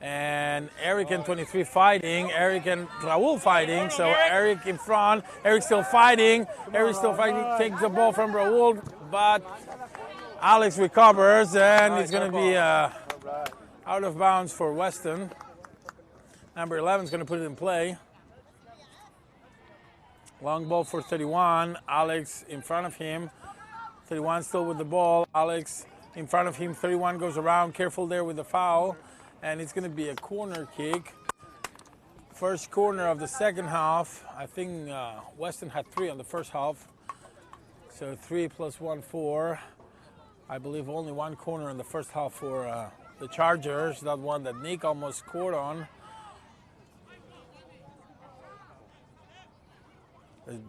And Eric and 23 fighting. Eric and Raul fighting. So Eric in front. Eric still fighting. Eric still fighting. Takes the ball from Raul, but Alex recovers, and it's going to be out of bounds for Weston. Number 11 is going to put it in play. Long ball for 31. Alex in front of him. 31 still with the ball. Alex in front of him. 31 goes around. Careful there with the foul. And it's going to be a corner kick. First corner of the second half. I think Weston had 3 on the first half. So 3 plus 1, 4. I believe only 1 corner in the first half for the Chargers. That one that Nick almost scored on.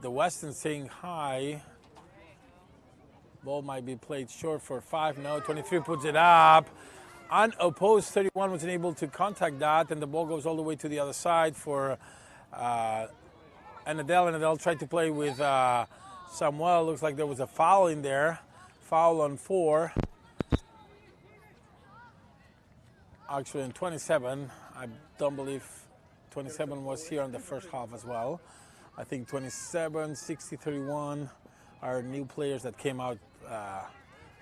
The Weston saying hi. Ball might be played short for 5. No, 23 puts it up. Unopposed, 31 wasn't able to contact that, and the ball goes all the way to the other side for Enedel. Enedel tried to play with Samuel. Looks like there was a foul in there. Foul on 4. actually in 27. I don't believe 27 was here in the first half as well. I think 27, 60, 31 are new players that came out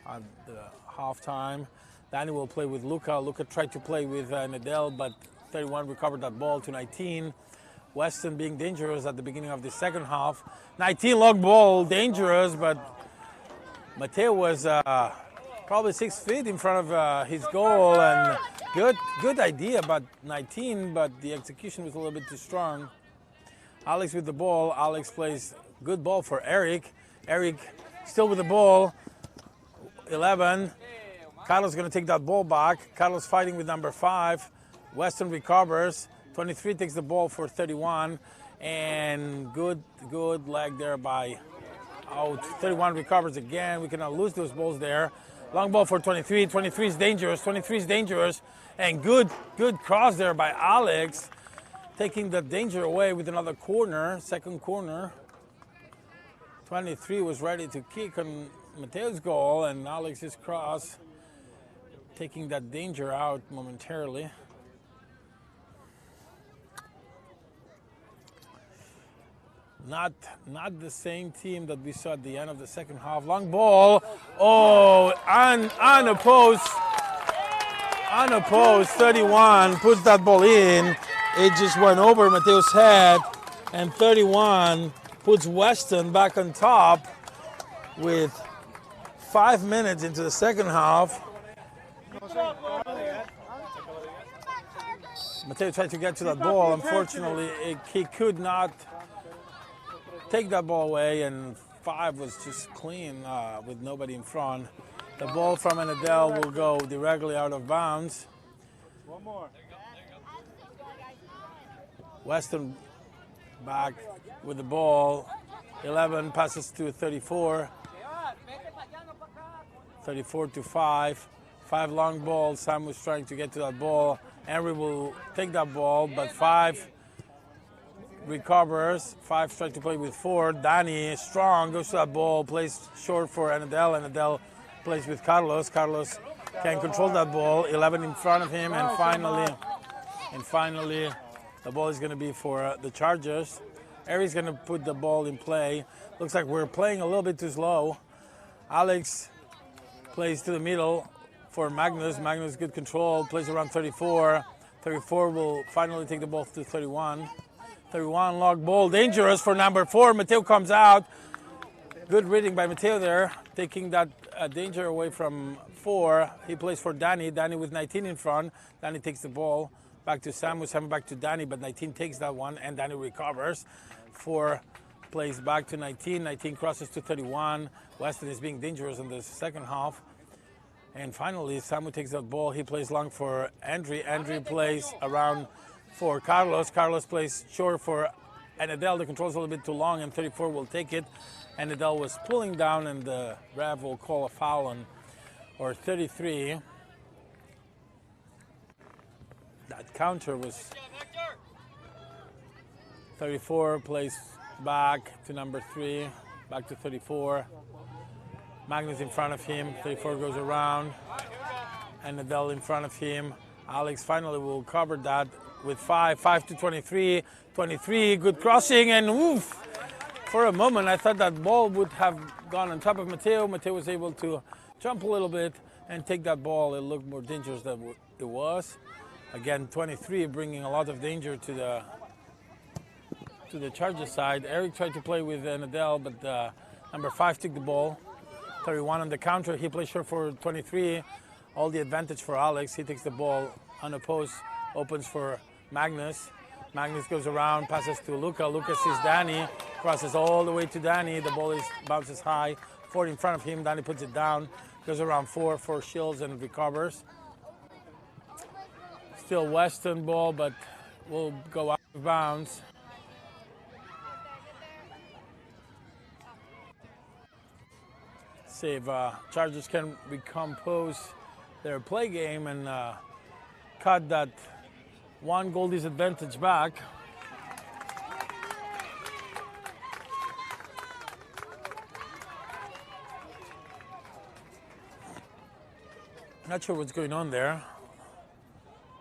on the halftime. Danny will play with Luca. Luca tried to play with Nadel, but 31 recovered that ball to 19. Weston being dangerous at the beginning of the second half. 19 long ball, dangerous, but Mateo was probably 6 feet in front of his goal, and good idea about 19, but the execution was a little bit too strong. Alex with the ball. Alex plays good ball for Eric. Eric still with the ball. 11. Carlos going to take that ball back. Carlos fighting with number 5. Weston recovers. 23 takes the ball for 31, and good leg there by out. 31 recovers again. We cannot lose those balls there. Long ball for 23. 23 is dangerous. 23 is dangerous, and good cross there by Alex, taking the danger away with another corner, second corner. 23 was ready to kick on Mateo's goal, and Alex's cross taking that danger out momentarily. Not the same team that we saw at the end of the second half. Long ball. Oh, unopposed. 31 puts that ball in. It just went over Mateo's head, and 31 puts Weston back on top with 5 minutes into the second half. Mateo tried to get to that ball. Unfortunately, he could not take that ball away, and 5 was just clean with nobody in front. The ball from Anadel will go directly out of bounds. One more. Weston back with the ball. 11 passes to 34. 34 to 5. 5 long balls. Sam was trying to get to that ball. Henry will take that ball, but 5 recovers. 5 tries to play with 4. Danny strong, goes to that ball, plays short for Anadel. Anadel plays with Carlos. Carlos can control that ball. 11 in front of him, and finally, the ball is going to be for the Chargers. Eric's going to put the ball in play. Looks like we're playing a little bit too slow. Alex plays to the middle for Magnus. Magnus, good control, plays around 34. 34 will finally take the ball to 31. 31 long ball, dangerous for number 4. Mateo comes out. Good reading by Mateo there, taking that danger away from 4. He plays for Danny. Danny with 19 in front. Danny takes the ball back to Samu. Samu back to Danny, but 19 takes that one, and Danny recovers. 4 plays back to 19. 19 crosses to 31. Weston is being dangerous in the second half. And finally, Samu takes that ball. He plays long for Andre. Andre plays around for Carlos. Carlos plays short for Anadel. The control's a little bit too long, and 34 will take it. Anadel was pulling down, and the ref will call a foul on, or 33. That counter was 34, plays back to number 3, back to 34. Magnus in front of him. 34 goes around. Anadel in front of him. Alex finally will cover that with 5 to 23. 23, good crossing, and oof. For a moment, I thought that ball would have gone on top of Mateo. Mateo was able to jump a little bit and take that ball. It looked more dangerous than it was. Again, 23 bringing a lot of danger to the Chargers side. Eric tried to play with Nadel, but number 5 took the ball. 31 on the counter. He plays short for 23. All the advantage for Alex. He takes the ball unopposed, opens for Magnus. Magnus goes around, passes to Luca. Luca sees Danny, crosses all the way to Danny. The ball bounces high. 4 in front of him. Danny puts it down. Goes around 4 shields and recovers. Still Weston ball, but will go out of bounds. See if Chargers can recompose their play game and cut that 1 goal disadvantage back. Not sure what's going on there.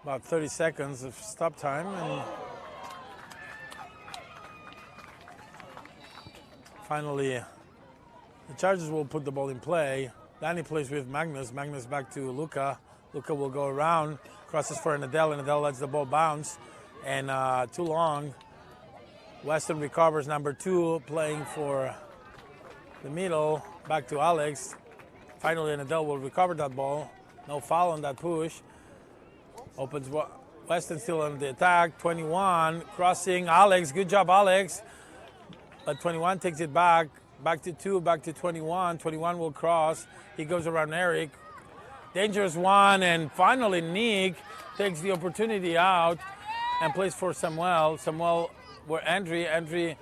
About 30 seconds of stop time, and finally the Chargers will put the ball in play. Danny plays with Magnus. Magnus back to Luca. Luca will go around, crosses for Nadell, and Nadell lets the ball bounce, and too long. Weston recovers, number 2, playing for the middle, back to Alex. Finally, Nadell will recover that ball. No foul on that push. Opens Weston still on the attack. 21 crossing. Alex, good job, Alex. But 21 takes it back to 2, back to 21. 21 will cross. He goes around Eric. Dangerous one, and finally Nick takes the opportunity out and plays for Samuel. Samuel, where Andre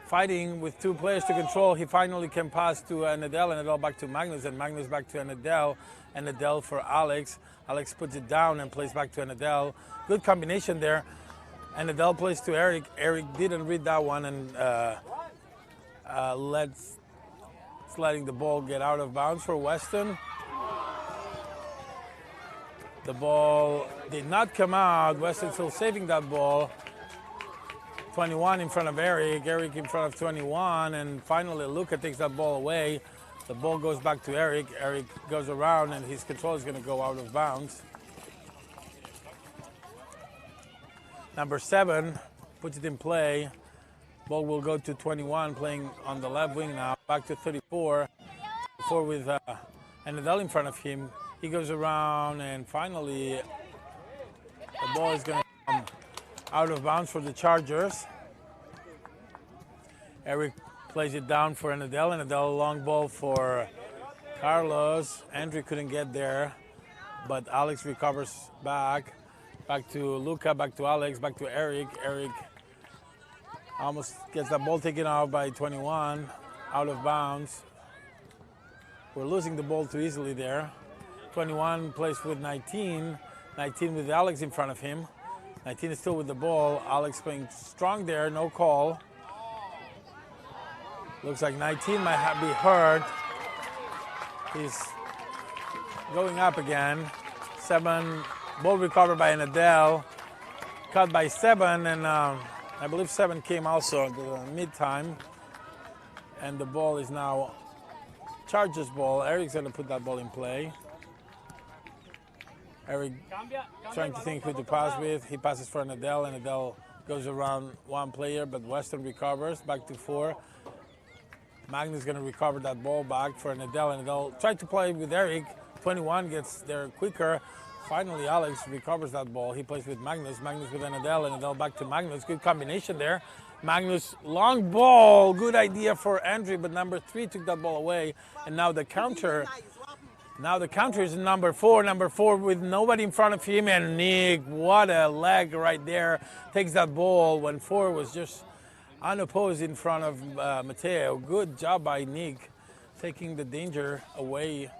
fighting with 2 players to control. He finally can pass to Nadell, and Nadell back to Magnus, and Magnus back to Nadell, and Nadell for Alex. Alex puts it down and plays back to Nadell. Good combination there. And Nadell plays to Eric. Eric didn't read that one, and letting the ball get out of bounds for Weston. The ball did not come out. Weston still saving that ball. 21 in front of Eric. Eric in front of 21, and finally Luca takes that ball away. The ball goes back to Eric. Eric goes around, and his control is going to go out of bounds. Number 7 puts it in play. Ball will go to 21, playing on the left wing now. Back to 34. 34 with Nadell in front of him. He goes around, and finally the ball is going to come out of bounds for the Chargers. Eric plays it down for Nadell, and Nadell long ball for Carlos. Andre couldn't get there, but Alex recovers back. Back to Luca, back to Alex, back to Eric. Eric almost gets that ball taken out by 21, out of bounds. We're losing the ball too easily there. 21 plays with 19. 19 with Alex in front of him. 19 is still with the ball. Alex playing strong there, no call. Looks like 19 might be hurt. He's going up again. 7, ball recovered by Nadell. Cut by 7, and I believe 7 came also at the mid-time. And the ball is now Chargers ball. Eric's going to put that ball in play. Eric trying to think who to pass with. He passes for Nadell, and Nadell goes around 1 player, but Weston recovers back to 4. Magnus is going to recover that ball back for Nadell, and Nadell tried to play with Eric. 21 gets there quicker. Finally, Alex recovers that ball. He plays with Magnus. Magnus with Nadell, and Nadell back to Magnus. Good combination there. Magnus, long ball. Good idea for Andre, but number 3 took that ball away, and now the counter. Now the counter is number 4. Number 4 with nobody in front of him, and Nick, what a leg right there. Takes that ball when 4 was just unopposed in front of Mateo. Good job by Nick, taking the danger away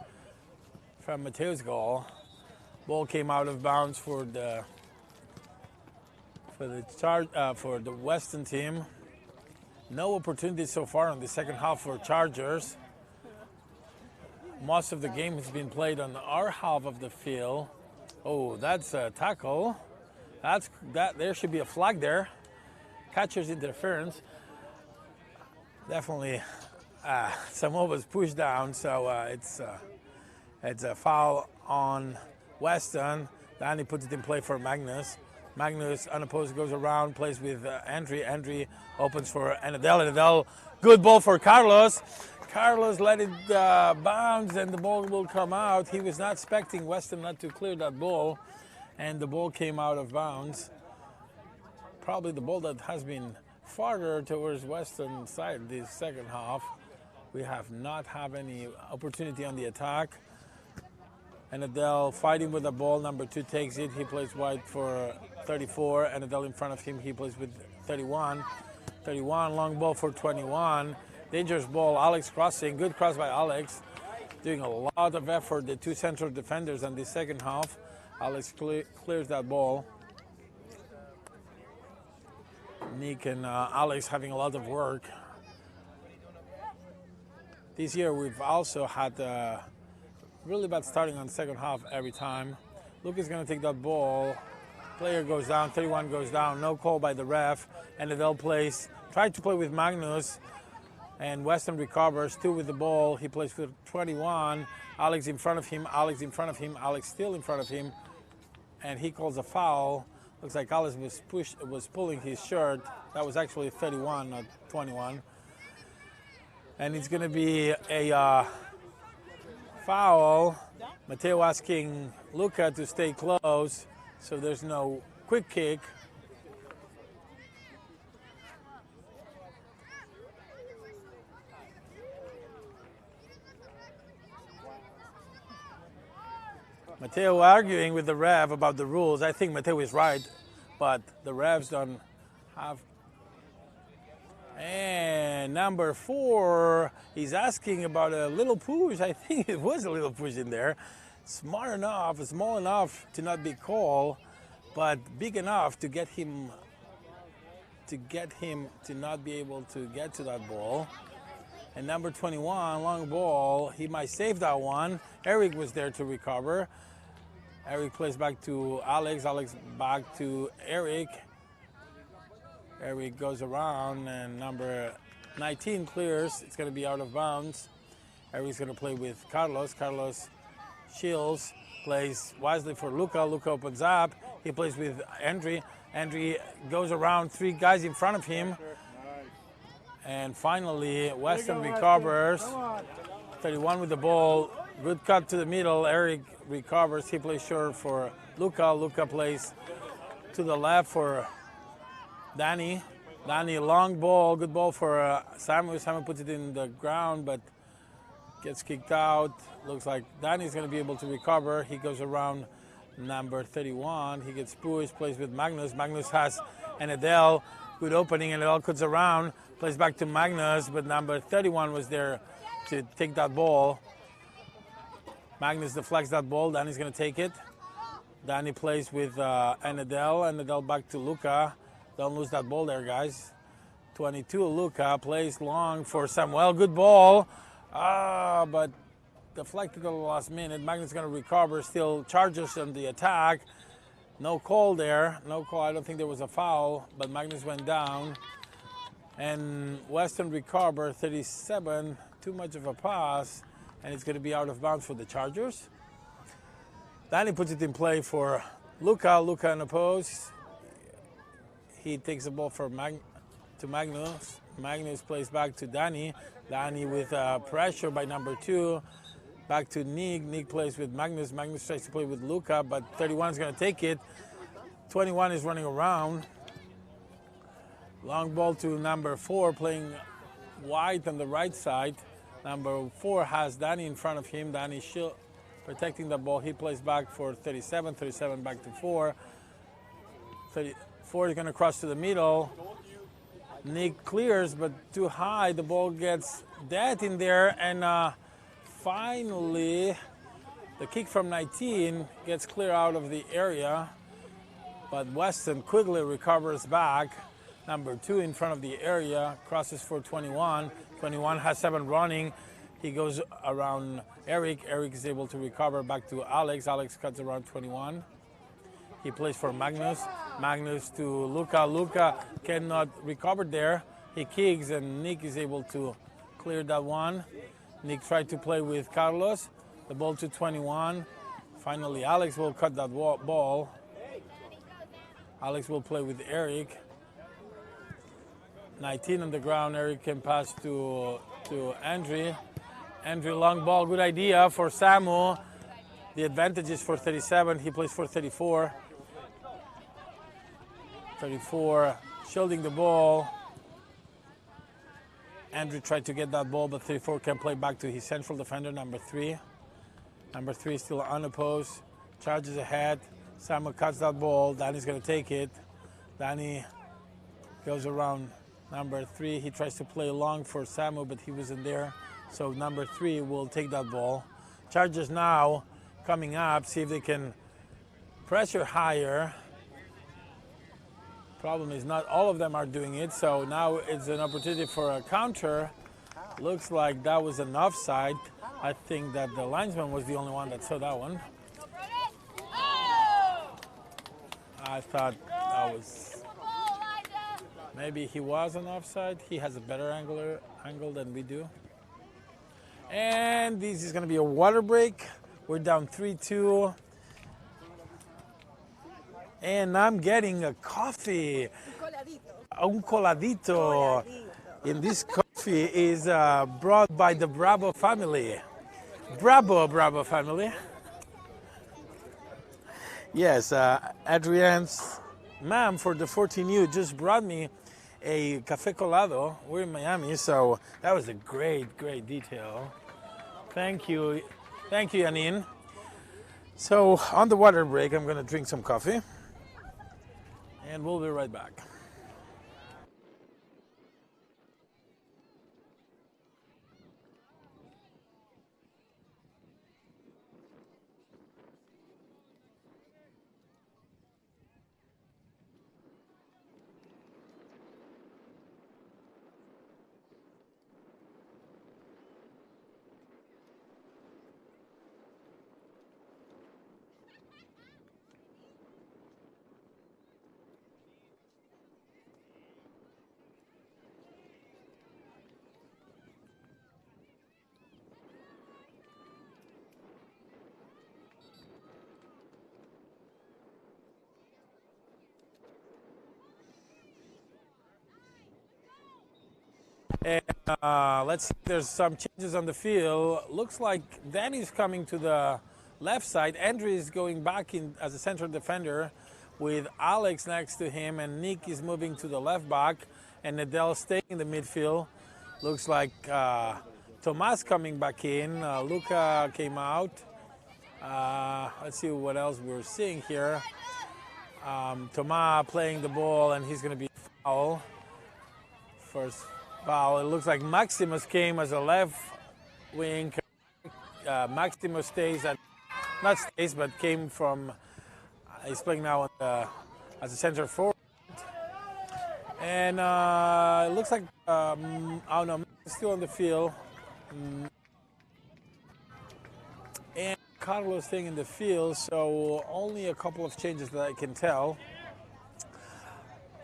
from Mateo's goal. Ball came out of bounds for the Weston team. No opportunities so far in the second half for Chargers. Most of the game has been played on our half of the field. Oh, that's a tackle. There should be a flag there. Catcher's interference. Definitely, Samuel was pushed down, so it's a foul on Weston. Danny puts it in play for Magnus. Magnus, unopposed, goes around, plays with Andre. Andre opens for Nadell. Nadell, good ball for Carlos. Carlos let it bounce, and the ball will come out. He was not expecting Weston not to clear that ball, and the ball came out of bounds. Probably the ball that has been farther towards Weston side this second half. We have not had any opportunity on the attack. And Nadell fighting with the ball. Number 2 takes it. He plays wide for 34. And Nadell in front of him. He plays with 31. 31, long ball for 21. Dangerous ball. Alex crossing. Good cross by Alex. Doing a lot of effort. The 2 central defenders in the second half. Alex clears that ball. Nick and Alex having a lot of work. This year we've also had really bad starting on the second half every time. Luke is going to take that ball. player goes down, 31 goes down, no call by the ref, and Adele plays, tried to play with Magnus, and Weston recovers, 2 with the ball, he plays with 21, Alex in front of him, Alex in front of him, Alex still in front of him, and he calls a foul. Looks like Alex was pulling his shirt. That was actually 31, not 21. And it's going to be a foul. Matteo asking Luca to stay close, so there's no quick kick. Matteo arguing with the ref about the rules. I think Matteo is right, but the refs don't have. And number 4, he's asking about a little push. I think it was a little push in there. Small enough to not be called, but big enough to get him to not be able to get to that ball. And number 21, long ball, he might save that one. Eric was there to recover. Eric plays back to Alex, Alex back to Eric. Eric goes around and number 19 clears. It's going to be out of bounds. Eric's going to play with Carlos. Carlos shields, plays wisely for Luca. Luca opens up. He plays with Andre. Andre goes around 3 guys in front of him. And finally, Weston recovers. 31 with the ball. Good cut to the middle. Eric recovers. He plays short for Luca. Luca plays to the left for Danny. Danny, long ball. Good ball for Samuel. Samuel puts it in the ground, but gets kicked out. Looks like Danny's going to be able to recover. He goes around number 31. He gets pushed, plays with Magnus. Magnus has an Adele. Good opening, and Adele cuts around. Plays back to Magnus, but number 31 was there to take that ball. Magnus deflects that ball. Danny's going to take it. Danny plays with Adele, and Adele back to Luca. Don't lose that ball there, guys. 22, Luca plays long for Samuel. Good ball, but deflected at the last minute. Magnus is going to recover, still charges on the attack. No call there. No call. I don't think there was a foul, but Magnus went down. And Weston recovered 37. Too much of a pass, and it's going to be out of bounds for the Chargers. Danny puts it in play for Luca. Luca in the post. He takes the ball to Magnus. Magnus plays back to Danny. Danny with pressure by number 2. Back to Nick. Nick plays with Magnus. Magnus tries to play with Luca, but 31 is going to take it. 21 is running around. Long ball to number 4, playing wide on the right side. Number 4 has Danny in front of him. Danny protecting the ball. He plays back for 37. 37 back to 4. 34 is going to cross to the middle. Nick clears, but too high. The ball gets dead in there, and finally, the kick from 19 gets clear out of the area, but Weston quickly recovers back. Number 2 in front of the area, crosses for 21. 21 has 7 running. He goes around Eric. Eric is able to recover back to Alex. Alex cuts around 21. He plays for Magnus. Magnus to Luca. Luca cannot recover there. He kicks, and Nick is able to clear that one. Nick tried to play with Carlos. The ball to 21. Finally, Alex will cut that ball. Alex will play with Eric. 19 on the ground. Eric can pass to Andre. Andre, long ball. Good idea for Samu. The advantage is for 37. He plays for 34. 34 shielding the ball. Andrew tried to get that ball, but 34 can play back to his central defender, number 3. Number 3 is still unopposed. Charges ahead. Samu cuts that ball. Danny's going to take it. Danny goes around number 3. He tries to play long for Samu, but he wasn't there. So number 3 will take that ball. Chargers now coming up, see if they can pressure higher. Problem is not all of them are doing it, so now it's an opportunity for a counter. Looks like that was an offside. I think that the linesman was the only one that saw that one. I thought that was, maybe he was on offside. He has a better angle than we do. And this is going to be a water break. We're down 3-2. And I'm getting a coffee. Un coladito. And this coffee is brought by the Bravo family. Bravo family. Yes, Adrian's mom for the 14U just brought me a café colado. We're in Miami, so that was a great detail. Thank you, Janine. So on the water break, I'm gonna drink some coffee, and we'll be right back. And let's see, there's some changes on the field. Looks like Danny's coming to the left side. Andrew is going back in as a central defender with Alex next to him, and Nick is moving to the left back, and Nadell staying in the midfield. Looks like Tomas coming back in. Luca came out. Let's see what else we're seeing here. Tomas playing the ball, and he's going to be foul. First foul. It looks like Maximus came as a left wing. Maximus stays at, not stays, but came from, he's playing now as a center forward. And it looks like, oh no, still on the field. And Carlos staying in the field, so only a couple of changes that I can tell.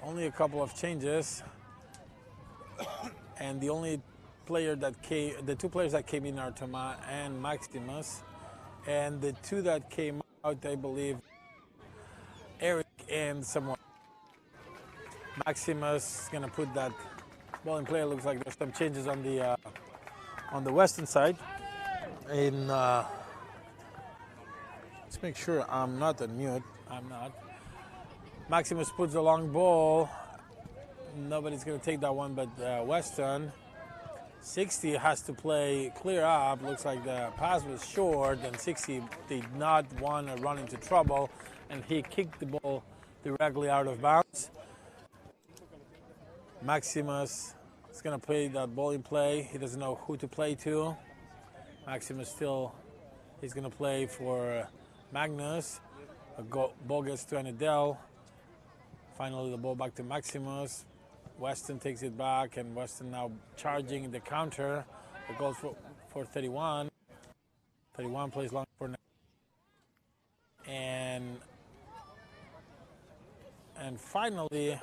Only a couple of changes. And the only player that came, the two players that came in are Tomas and Maximus. And the two that came out, I believe, Eric and someone. Maximus is going to put that ball in play. It looks like there's some changes on the Weston side. In let's make sure I'm not on mute. I'm not. Maximus puts the long ball. Nobody's going to take that one but Weston. 60 has to play clear up. Looks like the pass was short, and 60 did not want to run into trouble, and he kicked the ball directly out of bounds. Maximus is going to play that ball in play. He doesn't know who to play to. Maximus still, he's going to play for Magnus. A ball gets to Anadel. Finally, the ball back to Maximus. Weston takes it back, and Weston now charging the counter. The goal for 31. 31 plays long for now. And finally,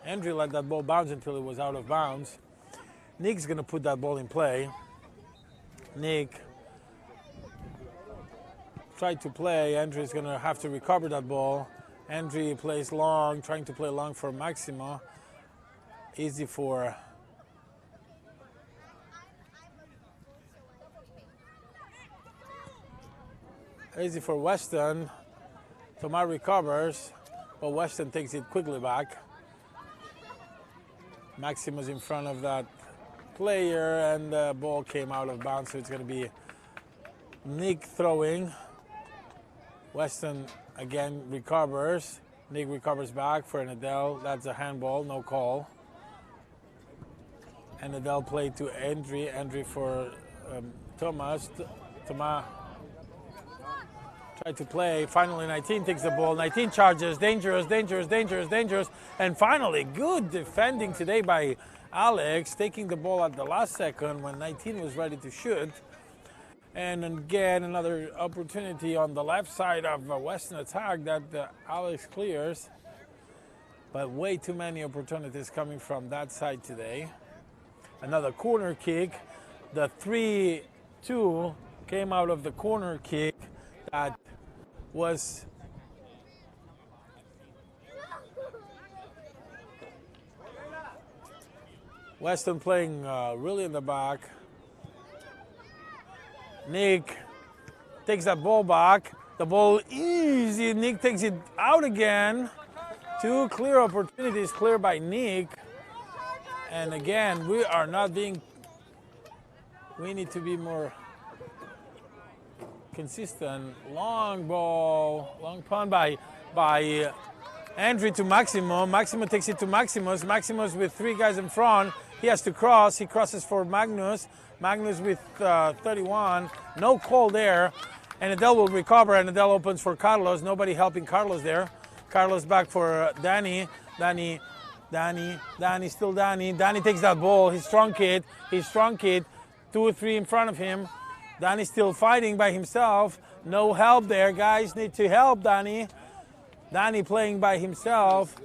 Andrew let that ball bounce until it was out of bounds. Nick's going to put that ball in play. Nick tried to play. Andrew's going to have to recover that ball. Andrew plays long, trying to play long for Maximo. Easy for Weston. Tomas recovers, but Weston takes it quickly back. Maximus in front of that player, and the ball came out of bounds, so it's going to be Nick throwing. Weston again recovers. Nick recovers back for Nadell. That's a handball, no call. And Nadell played to Andrew for Tomas. Tomas tried to play. Finally, 19 takes the ball. 19 charges. Dangerous. And finally, good defending today by Alex, taking the ball at the last second when 19 was ready to shoot. And again, another opportunity on the left side of Weston attack that Alex clears. But way too many opportunities coming from that side today. Another corner kick. The 3-2 came out of the corner kick that was Weston playing really in the back. Nick takes that ball back. The ball easy. Nick takes it out again. Two clear opportunities cleared by Nick. And again, we are not being. We need to be more consistent. Long ball, long punt by Andrew to Maximo. Maximo takes it to Maximus. Maximus with three guys in front. He has to cross. He crosses for Magnus. Magnus with 31. No call there. And Adele will recover, and Adele opens for Carlos. Nobody helping Carlos there. Carlos back for Danny. Danny, still Danny. Danny takes that ball. He's strong kid. 2 or 3 in front of him. Danny still fighting by himself. No help there. Guys need to help Danny. Danny playing by himself.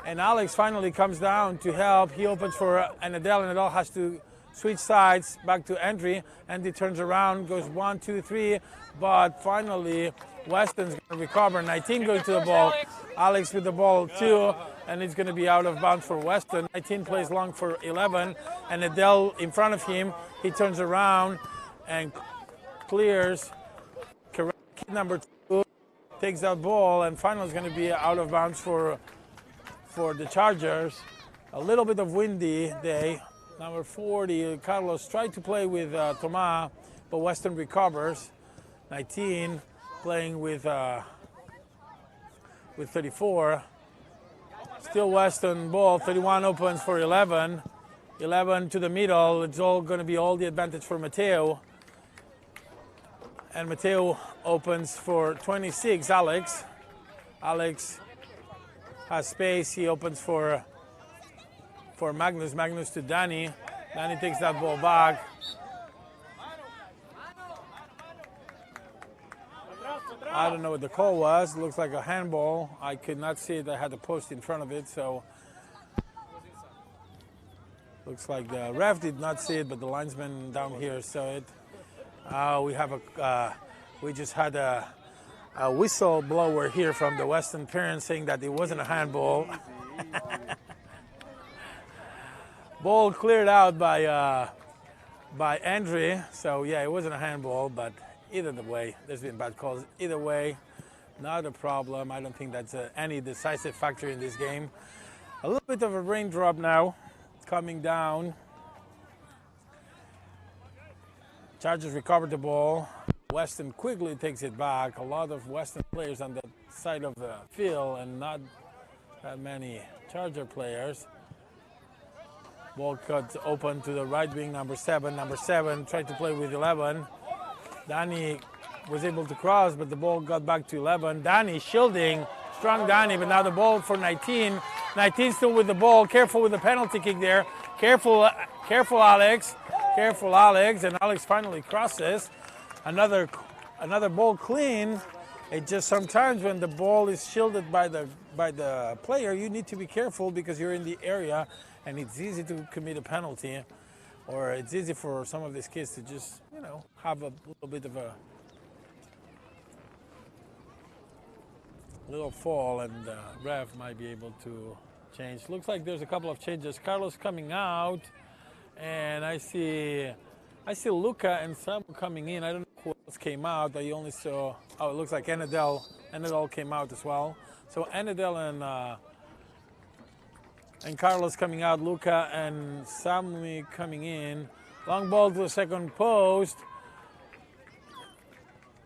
And Alex finally comes down to help. He opens for Adele, and Adele has to switch sides back to Andy. Andy turns around, goes 1, 2, 3. But finally, Weston's going to recover. 19 goes to the ball. Alex with the ball, 2. And it's going to be out of bounds for Weston. 19 plays long for 11. And Adele in front of him. He turns around and clears. Correct. Kid number 2 takes that ball. And finally is going to be out of bounds for the Chargers. A little bit of windy day. Number 40, Carlos tried to play with Tomas, but Weston recovers. 19 playing with 34. Still Weston ball. 31 opens for 11. 11 to the middle. It's all going to be all the advantage for Mateo. And Mateo opens for 26, Alex. Alex has space. He opens for Magnus. Magnus to Danny. Danny takes that ball back. I don't know what the call was. It looks like a handball. I could not see it. I had the post in front of it, so looks like the ref did not see it, but the linesman down here saw it. We just had a whistleblower here from the Weston parents saying that it wasn't a handball. Ball cleared out by Andre, so yeah, it wasn't a handball, but either way, there's been bad calls. Either way, not a problem. I don't think that's any decisive factor in this game. A little bit of a raindrop now coming down. Chargers recovered the ball. Weston quickly takes it back. A lot of Weston players on the side of the field and not that many Charger players. Ball cut open to the right wing, number 7. Number 7 tried to play with 11. Danny was able to cross, but the ball got back to 11. Danny shielding, strong Danny, but now the ball for 19. 19 still with the ball. Careful with the penalty kick there. Careful, Alex. Careful, Alex. And Alex finally crosses. Another ball clean. It just sometimes when the ball is shielded by the player, you need to be careful because you're in the area. And it's easy to commit a penalty, or it's easy for some of these kids to just, have a little bit of a little fall, and the ref might be able to change. Looks like there's a couple of changes. Carlos coming out, and I see Luca and Sam coming in. I don't know who else came out. I only saw, it looks like Anadel came out as well. So Anadel and Carlos coming out, Luca and Sammy coming in. Long ball to the second post.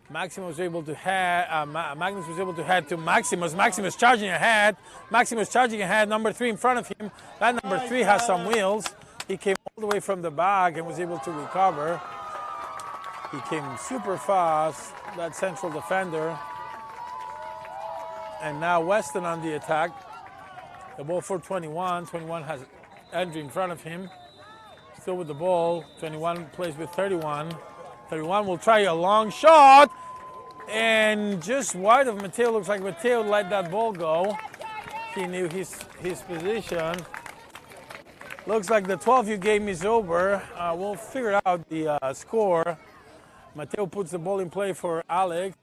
Magnus was able to head to Maximus. Maximus charging ahead. Number 3 in front of him. That number 3 has some wheels. He came all the way from the back and was able to recover. He came super fast, that central defender. And now Weston on the attack. The ball for 21. 21 has Andrew in front of him. Still with the ball. 21 plays with 31. 31 will try a long shot. And just wide of Mateo. Looks like Mateo let that ball go. He knew his position. Looks like the 12U game is over. We'll figure out the score. Mateo puts the ball in play for Alex.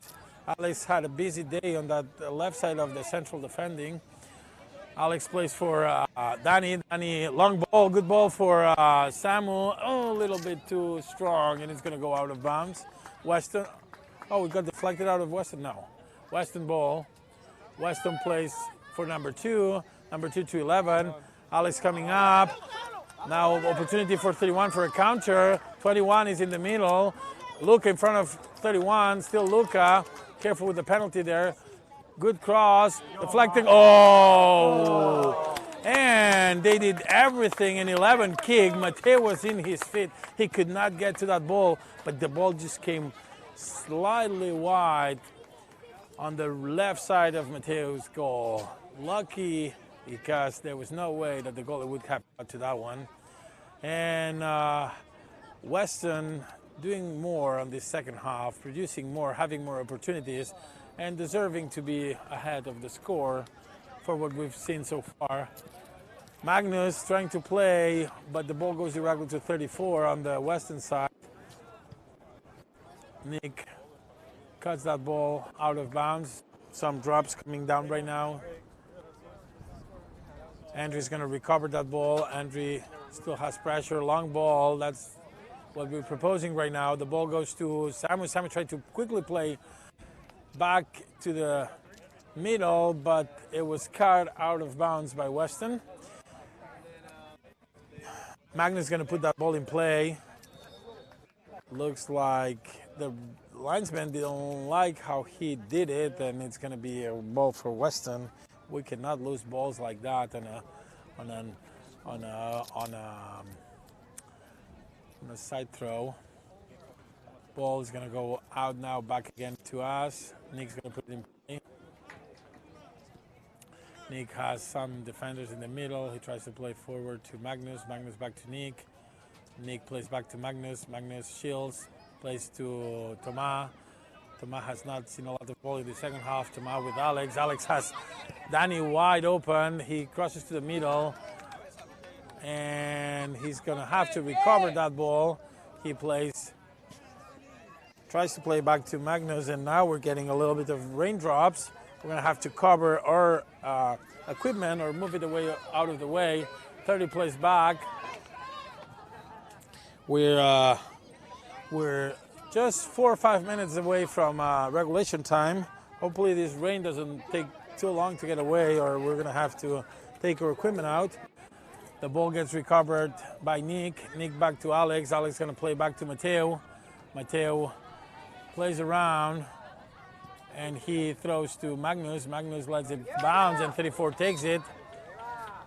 Alex had a busy day on that left side of the central defending. Alex plays for Danny. Danny, long ball, good ball for Samu. Oh, a little bit too strong, and it's going to go out of bounds. Weston. Oh, we got deflected out of Weston. No. Weston ball. Weston plays for number 2. Number 2 to 11. Alex coming up. Now opportunity for 31 for a counter. 21 is in the middle. Luca in front of 31. Still Luca. Careful with the penalty there. Good cross. Deflecting. Oh! And they did everything in 11 kick. Mateo was in his feet. He could not get to that ball, but the ball just came slightly wide on the left side of Mateo's goal. Lucky because there was no way that the goalie would have got to that one. And Weston doing more on this second half, producing more, having more opportunities, and deserving to be ahead of the score for what we've seen so far. Magnus trying to play, but the ball goes directly to 34 on the Weston side. Nick cuts that ball out of bounds. Some drops coming down right now. Andrew's going to recover that ball. Andrew still has pressure. Long ball. That's what we're proposing right now. The ball goes to Samu. Samu tried to quickly play back to the middle, but it was cut out of bounds by Weston. Magnus is going to put that ball in play. Looks like the linesman didn't like how he did it, and it's going to be a ball for Weston. We cannot lose balls like that on a side throw. Ball is going to go out now, back again to us. Nick's going to put it in play. Nick has some defenders in the middle. He tries to play forward to Magnus. Magnus back to Nick. Nick plays back to Magnus. Magnus shields, plays to Tomas. Tomas has not seen a lot of ball in the second half. Tomas with Alex. Alex has Danny wide open. He crosses to the middle, and he's going to have to recover that ball. He tries to play back to Magnus, and now we're getting a little bit of raindrops. We're going to have to cover our equipment or move it away out of the way. 30 plays back. We're just 4 or 5 minutes away from regulation time. Hopefully this rain doesn't take too long to get away, or we're going to have to take our equipment out. The ball gets recovered by Nick. Nick back to Alex. Alex going to play back to Mateo. Mateo plays around, and he throws to Magnus. Magnus lets it bounce, and 34 takes it.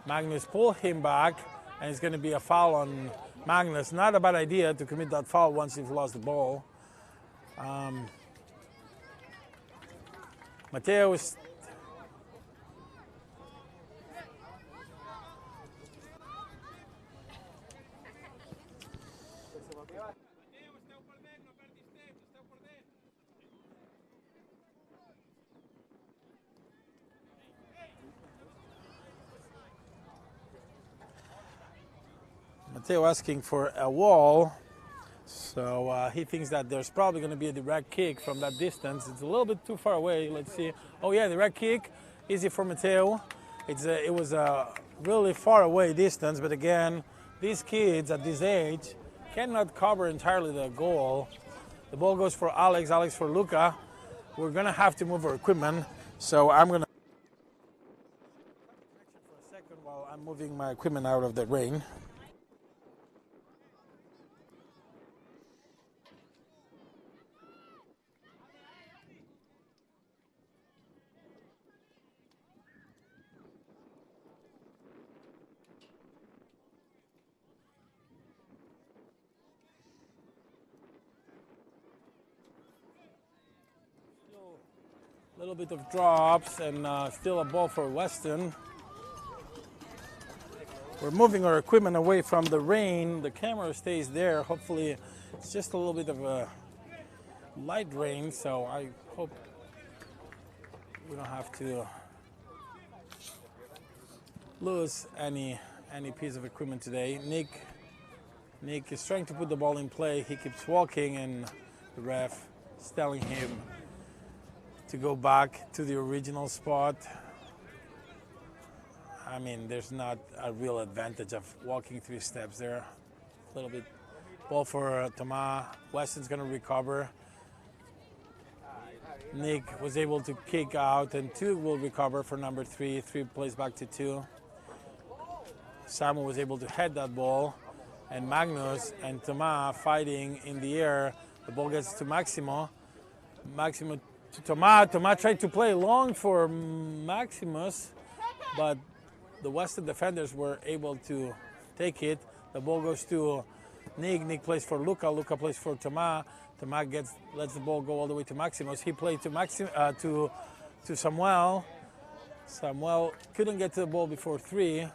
Magnus pull him back, and it's going to be a foul on Magnus. Not a bad idea to commit that foul once you've lost the ball. Mateo is Mateo asking for a wall, so he thinks that there's probably going to be a direct kick from that distance. It's a little bit too far away. Let's see. Oh yeah, direct kick, easy for Mateo. It was a really far away distance, but again, these kids at this age cannot cover entirely the goal. The ball goes for Alex. Alex for Luca. We're going to have to move our equipment, so I'm going to for a second while I'm moving my equipment out of the rain. A little bit of drops, and still a ball for Weston. We're moving our equipment away from the rain. The camera stays there. Hopefully it's just a little bit of a light rain, so I hope we don't have to lose any piece of equipment today. Nick is trying to put the ball in play. He keeps walking, and the ref is telling him to go back to the original spot. I mean, there's not a real advantage of walking 3 steps there. A little bit ball for Thomas. Weston's going to recover. Nick was able to kick out, and 2 will recover for number 3. 3 plays back to 2. Samu was able to head that ball, and Magnus and Thomas fighting in the air. The ball gets to Maximo. Maximo to Thomas. Thomas tried to play long for Maximus, but the Weston defenders were able to take it. The ball goes to Nick. Nick plays for Luca. Luca plays for Thomas. Thomas lets the ball go all the way to Maximus. He played to Samuel. Samuel couldn't get to the ball before 3.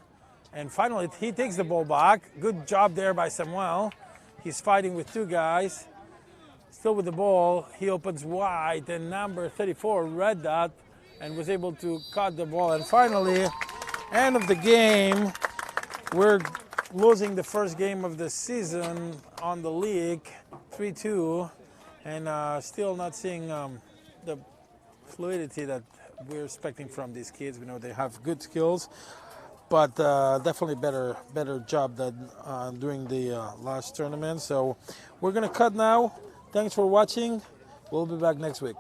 And finally, he takes the ball back. Good job there by Samuel. He's fighting with 2 guys. Still with the ball. He opens wide, and number 34 read that and was able to cut the ball. And finally, end of the game. We're losing the first game of the season on the league, 3-2, and still not seeing the fluidity that we're expecting from these kids. We know they have good skills, but definitely better job than during the last tournament. So we're gonna cut now. Thanks for watching. We'll be back next week.